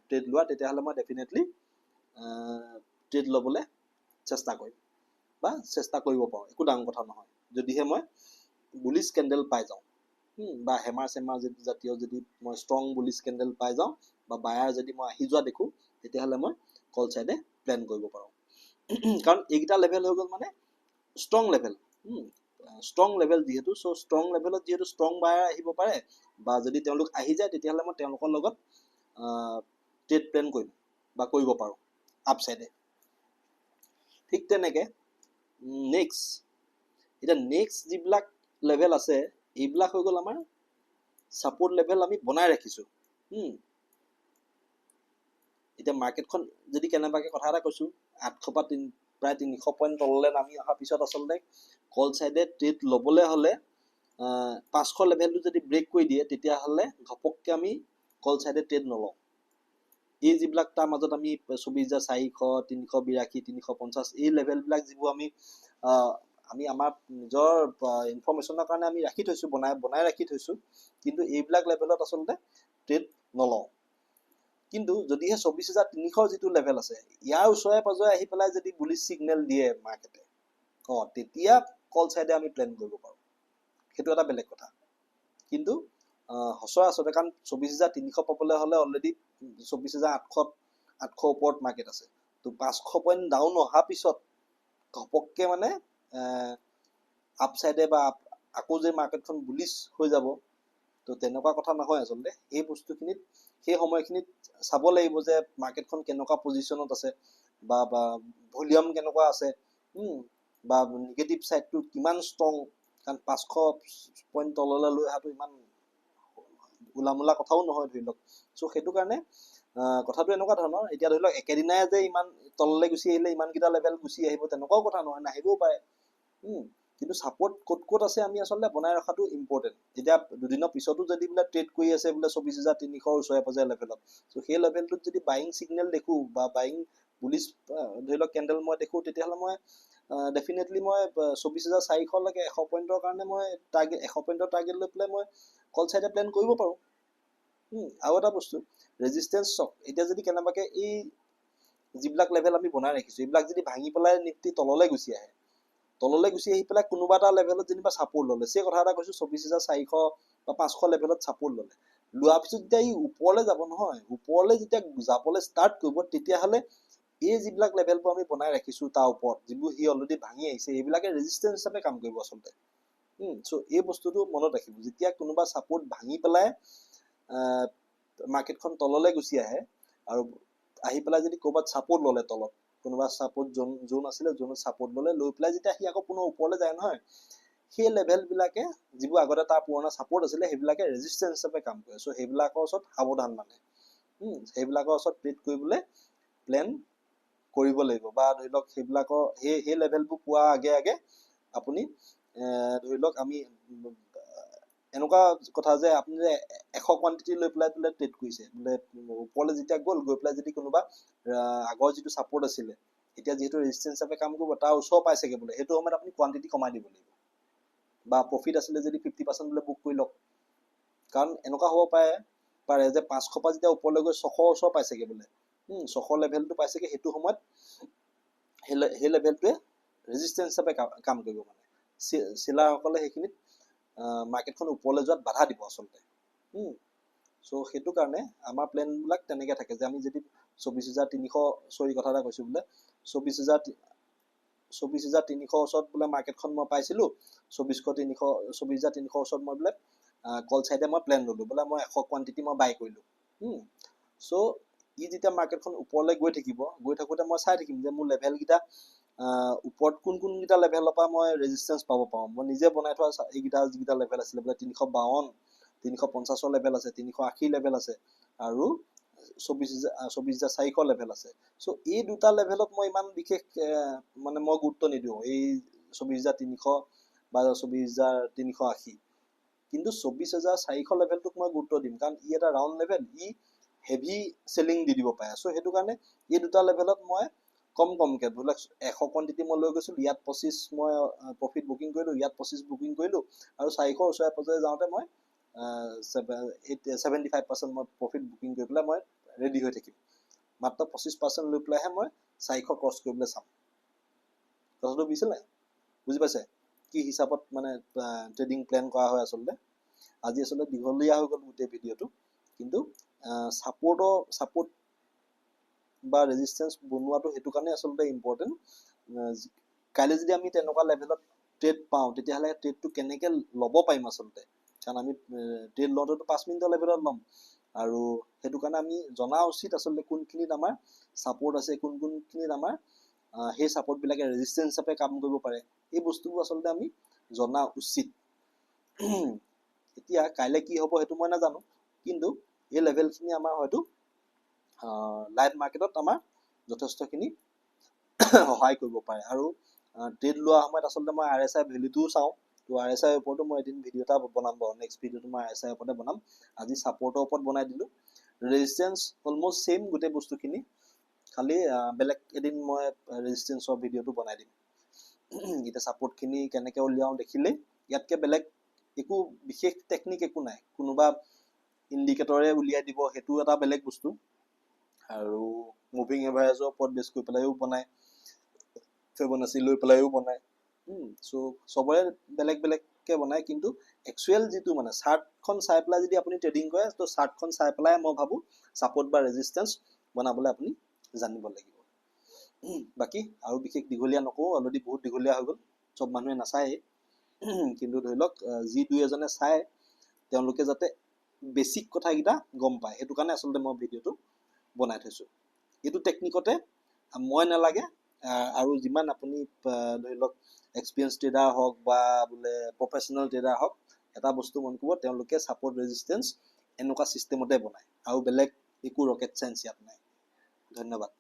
ট্ৰেড লোৱা, তেতিয়াহ'লে মই ডেফিনেটলি ট্ৰেড ল'বলৈ চেষ্টা কৰিম বা চেষ্টা কৰিব পাৰোঁ। একো ডাঙৰ কথা নহয়, যদিহে মই বুলিছ কেণ্ডেল পাই যাওঁ বা হেমাৰ জাতীয় যদি মই ষ্ট্ৰং বুলিছ কেণ্ডেল পাই যাওঁ বা বায়াৰ যদি মই আহি যোৱা দেখোঁ, তেতিয়াহ'লে মই কল চাইডে প্লেন কৰিব পাৰোঁ। কাৰণ এইকেইটা লেভেল হৈ গ'ল মানে ষ্ট্ৰং লেভেল, ষ্ট্ৰং লেভেল যিহেতু, চ' ষ্ট্ৰং লেভেলত যিহেতু ষ্ট্ৰং বায়াৰ আহিব পাৰে বা যদি তেওঁলোক আহি যায়, তেতিয়াহ'লে মই তেওঁলোকৰ লগত ট্ৰেড প্লেন কৰিম বা কৰিব পাৰোঁ আপছাইডে। ঠিক তেনেকৈ এতিয়া নেক্সট যিবিলাক লেভেল আছে, এইবিলাক হৈ গ'ল আমাৰ ছাপৰ্ট লেভেল আমি বনাই ৰাখিছোঁ। এতিয়া মাৰ্কেটখন যদি কেনেবাকৈ কথা এটা কৈছোঁ, 800 পৰা প্ৰায় 300 পইণ্ট তললৈ নামি অহাৰ পিছত আচলতে কল চাইডে ট্ৰেড ল'বলৈ হ'লে 500 লেভেলটো যদি ব্ৰেক কৰি দিয়ে, তেতিয়াহ'লে ঘপককৈ আমি কল চাইডে ট্ৰেড নলওঁ। এই যিবিলাক তাৰ মাজত আমি 24,400, 382, 350 এই লেভেলবিলাক যিবোৰ আমি আমাৰ নিজৰ ইনফৰ্মেশ্যনৰ কাৰণে আমি ৰাখি থৈছোঁ, বনাই ৰাখি থৈছোঁ, কিন্তু এইবিলাক লেভেলত আচলতে ট্ৰেড নলওঁ। কিন্তু যদিহে 24,300 যিটো লেভেল আছে, ইয়াৰ ওচৰে পাজৰে আহি পেলাই যদি বুলিছ ছিগনেল দিয়ে মাৰ্কেটে, তেতিয়া কল চাইডে আমি প্লেন কৰিব পাৰোঁ। সেইটো এটা বেলেগ কথা। কিন্তু সচৰাচৰতে কাৰণ 24,300 পাবলৈ হ'লে অলৰেডি 24,800 ওপৰত মাৰ্কেট আছে, তো 500 পইণ্ট ডাউন অহাৰ পিছত ঘপককৈ মানে আপছাইডে বা আকৌ যে মাৰ্কেটখন বুলিছ হৈ যাব, তো তেনেকুৱা কথা নহয় আচলতে। এই বস্তুখিনিত সেই সময়খিনিত চাব লাগিব যে মাৰ্কেটখন কেনেকুৱা পজিশ্যনত আছে বা ভলিউম কেনেকুৱা আছে বা নিগেটিভ ছাইডটো কিমান ষ্ট্ৰং, কাৰণ 500 পইণ্ট তললৈ লৈ অহাটো ইমান উলামুলা কথাও নহয় ধৰি লওক। চ' সেইটো কাৰণে কথাটো এনেকুৱা ধৰণৰ, এতিয়া ধৰি লওক একেদিনাই যে ইমান তললৈ গুচি আহিলে ইমানকেইটা লেভেল গুচি আহিব, তেনেকুৱাও কথা নহয়, নাহিবও পাৰে। কিন্তু ছাপৰ্ট ক'ত ক'ত আছে আমি আচলতে বনাই ৰখাটো ইম্পৰ্টেণ্ট। এতিয়া দুদিনৰ পিছতো যদি বোলে ট্ৰেড কৰি আছে বোলে 24,300 ওচৰে পাজৰে লেভেলত, চ' সেই লেভেলটোত যদি বাইং ছিগনেল দেখোঁ বা বাইং বুলিছ ধৰি লওক কেণ্ডেল মই দেখোঁ, তেতিয়াহ'লে মই ডেফিনেটলি মই 24,400লৈকে 100 পইণ্টৰ কাৰণে মই 100 পইণ্টৰ টাৰ্গেট লৈ পেলাই মই কল চাইডে প্লেন কৰিব পাৰোঁ। আৰু এটা বস্তু, ৰেজিষ্টেঞ্চ চক। এতিয়া যদি কেনেবাকৈ এই যিবিলাক লেভেল আমি বনাই ৰাখিছোঁ, এইবিলাক যদি ভাঙি পেলাই নিফটি তললৈ গুচি আহে, তললৈ গুচি আহি পেলাই কোনোবা এটা লেভেলত যেনিবা ছাপৰ্ট ল'লে, সেই কথা এটা কৈছোঁ, 24,400 বা 500 লেভেলত ছাপৰ্ট ল'লে, লোৱাৰ পিছত যেতিয়া ই ওপৰলৈ যাব নহয়, ওপৰলৈ যেতিয়া যাবলৈ ষ্টাৰ্ট কৰিব, তেতিয়াহ'লে এই যিবিলাক লেভেলবোৰ আমি বনাই ৰাখিছোঁ তাৰ ওপৰত, যিবোৰ সি অলৰেডি ভাঙি আহিছে, এইবিলাকে ৰেজিষ্টেঞ্চ হিচাপে কাম কৰিব আচলতে। সো এই বস্তুটো মনত ৰাখিব যেতিয়া কোনোবা ছাপোৰ্ট ভাঙি পেলাই মাৰ্কেটখন তললৈ গুচি আহে আৰু আহি পেলাই যদি ক'ৰবাত ছাপোৰ্ট ল'লে তলত কোনোবা ছাপোৰ্ট জোন আছিলে জোনত ছাপোৰ্ট ল'লে লৈ পেলাই যেতিয়া সি আকৌ পুনৰ ওপৰলৈ যায় নহয় সেই লেভেলবিলাকে যিবোৰ আগতে তাৰ পুৰণা ছাপোৰ্ট আছিলে সেইবিলাকে ৰেজিষ্টেঞ্চ হিচাপে কাম কৰে চ' সেইবিলাকৰ ওচৰত সাৱধান মানে সেইবিলাকৰ ওচৰত ট্ৰেড কৰিবলৈ প্লেন কৰিব লাগিব বা ধৰি লওক সেইবিলাকৰ সেই লেভেলবোৰ পোৱা আগে আগে আপুনি ধৰি লওক আমি এনেকুৱা কথা যে আপুনি যে 100 কোৱান্টিটি লৈ পেলাই বোলে ট্ৰেড কৰিছে বোলে ওপৰলৈ যেতিয়া গ'ল গৈ পেলাই যদি কোনোবা আগৰ যিটো ছাপোৰ্ট আছিলে এতিয়া যিহেতু ৰেজিষ্টেঞ্চ হিচাপে কাম কৰিব তাৰ ওচৰ পাইছেগে বোলে সেইটো সময়ত আপুনি কোৱান্টিটি কমাই দিব লাগিব বা প্ৰফিট আছিলে যদি 50% বোলে বুক কৰি লওক কাৰণ এনেকুৱা হ'ব পাৰে যে 500 পৰা যেতিয়া ওপৰলৈ গৈ 600 ওচৰ পাইছেগে বোলে 600 লেভেলটো পাইছেগে সেইটো সময়ত সেই লেভেলটোৱে ৰেজিষ্টেঞ্চ হিচাপে কাম কৰিব মানে চিলাৰসকলে সেইখিনিত মাৰ্কেটখন ওপৰলৈ যোৱাত বাধা দিব আচলতে চ' সেইটো কাৰণে আমাৰ প্লেনবিলাক তেনেকৈ থাকে যে আমি যদি 24,300 কথা এটা কৈছোঁ বোলে 24,300 ওচৰত বোলে মাৰ্কেটখন মই পাইছিলোঁ 24,300 ওচৰত মই বোলে কল চাইডে মই প্লেন ল'লোঁ বোলে মই 100 কোৱান্টিটি মই বাই কৰিলোঁ চ' ই যেতিয়া মাৰ্কেটখন ওপৰলৈ গৈ থাকোঁতে মই চাই থাকিম যে মোৰ লেভেলকেইটা ওপৰত কোনকেইটা লেভেলৰ পৰা মই ৰেজিষ্টেঞ্চ পাব পাৰোঁ মই নিজে বনাই থোৱা এইকেইটা যিকেইটা লেভেল আছিলে বোলে 352 350 লেভেল আছে 380 লেভেল আছে আৰু 24,400 লেভেল আছে চ' এই দুটা লেভেলত মই ইমান বিশেষ মানে মই গুৰুত্ব নিদিওঁ এই 24,300 বা 24,380 কিন্তু 24,400 লেভেলটোক মই গুৰুত্ব দিম কাৰণ ই এটা ৰাউণ্ড লেভেল ই হেভি চেলিং দি দিব পাৰে চ' সেইটো কাৰণে এই দুটা লেভেলত মই কমকৈ ধৰি লওক 100 কোৱান্টিটি মই লৈ গৈছিলোঁ ইয়াত 25 মই প্ৰফিট বুকিং কৰিলোঁ ইয়াত 25 বুকিং কৰিলোঁ আৰু 400 ওচৰে পাজৰে যাওঁতে মই 75% মই প্ৰফিট বুকিং কৰি পেলাই মই ৰেডি হৈ থাকিম মাত্ৰ 25% লৈ পেলাইহে মই 400 ক্ৰছ কৰিবলৈ চাম কথাটো বুজি পাইছে কি হিচাপত মানে ট্ৰেডিং প্লেন কৰা হয় আচলতে আজি আচলতে দীঘলীয়া হৈ গ'ল গোটেই ভিডিঅ'টো কিন্তু ছাপোৰ্ট বা ৰেজিষ্টেঞ্চ বনোৱাটো সেইটো কাৰণে আচলতে ইম্পৰ্টেণ্ট কাইলৈ যদি আমি তেনেকুৱা লেভেলত ট্ৰেড পাওঁ তেতিয়াহ'লে ট্ৰেডটো কেনেকৈ ল'ব পাৰিম আচলতে কাৰণ আমি ট্ৰেড লওঁতেতো 5 মিনিটৰ লেভেলত ল'ম আৰু সেইটো কাৰণে আমি জনা উচিত আচলতে কোনখিনিত আমাৰ ছাপোৰ্ট আছে কোনখিনিত আমাৰ সেই ছাপোৰ্টবিলাকে ৰেজিষ্টেঞ্চ হিচাপে কাম কৰিব পাৰে এই বস্তুবোৰ আচলতে আমি জনা উচিত এতিয়া কাইলৈ কি হ'ব সেইটো মই নাজানো কিন্তু এই লেভেলখিনি আমাৰ হয়তো লাইভ মাৰ্কেটত আমাৰ যথেষ্টখিনি সহায় কৰিব পাৰে আৰু ট্ৰেড লোৱা সময়ত আচলতে মই RSI ভেলুটোও চাওঁ তো RSI ওপৰতো মই এদিন ভিডিঅ' এটা বনাম বাৰু নেক্সট ভিডিঅ'টো মই RSI ওপৰতে বনাম আজি ছাপোৰ্টৰ ওপৰত বনাই দিলোঁ ৰেজিষ্টেঞ্চ অলমষ্ট ছেইম গোটেই বস্তুখিনি খালি বেলেগ এদিন মই ৰেজিষ্টেঞ্চৰ ভিডিঅ'টো বনাই দিম এতিয়া ছাপোৰ্টখিনি কেনেকৈ উলিয়াওঁ দেখিলেই ইয়াতকৈ বেলেগ একো বিশেষ টেকনিক একো নাই কোনোবা ইণ্ডিকেটৰে উলিয়াই দিব সেইটো এটা বেলেগ বস্তু আৰু মুভিং এভাৰেজৰ ওপৰত বেছ কৰি পেলাইও বনায় ফিবনাচি লৈ পেলাইও বনায় চ' চবৰে বেলেগকৈ বনায় কিন্তু একচুৱেল যিটো মানে চাৰ্টখন চাই পেলাই যদি আপুনি ট্ৰেডিং কৰে তো চাৰ্টখন চাই পেলাই মই ভাবোঁ ছাপোৰ্ট বা ৰেজিষ্টেঞ্চ বনাবলৈ আপুনি জানিব লাগিব বাকী আৰু বিশেষ দীঘলীয়া নকৰোঁ অলৰেডি বহুত দীঘলীয়া হৈ গ'ল চব মানুহে নাচায়েই কিন্তু ধৰি লওক যি দুই এজনে চায় তেওঁলোকে যাতে বেছিক কথাকেইটা গম পায় সেইটো কাৰণে আচলতে মই ভিডিঅ'টো বনাই থৈছোঁ এইটো টেকনিকতে মই নালাগে আৰু যিমান আপুনি ধৰি লওক এক্সপিৰিয়েঞ্চ ট্ৰেডাৰ হওক বা বোলে প্ৰফেশ্যনেল ট্ৰেডাৰ হওক এটা বস্তু মন কৰিব তেওঁলোকে ছাপোৰ্ট ৰেজিষ্টেঞ্চ এনেকুৱা ছিষ্টেমতে বনায় আৰু বেলেগ একো ৰকেট চাইন্স ইয়াত নাই ধন্যবাদ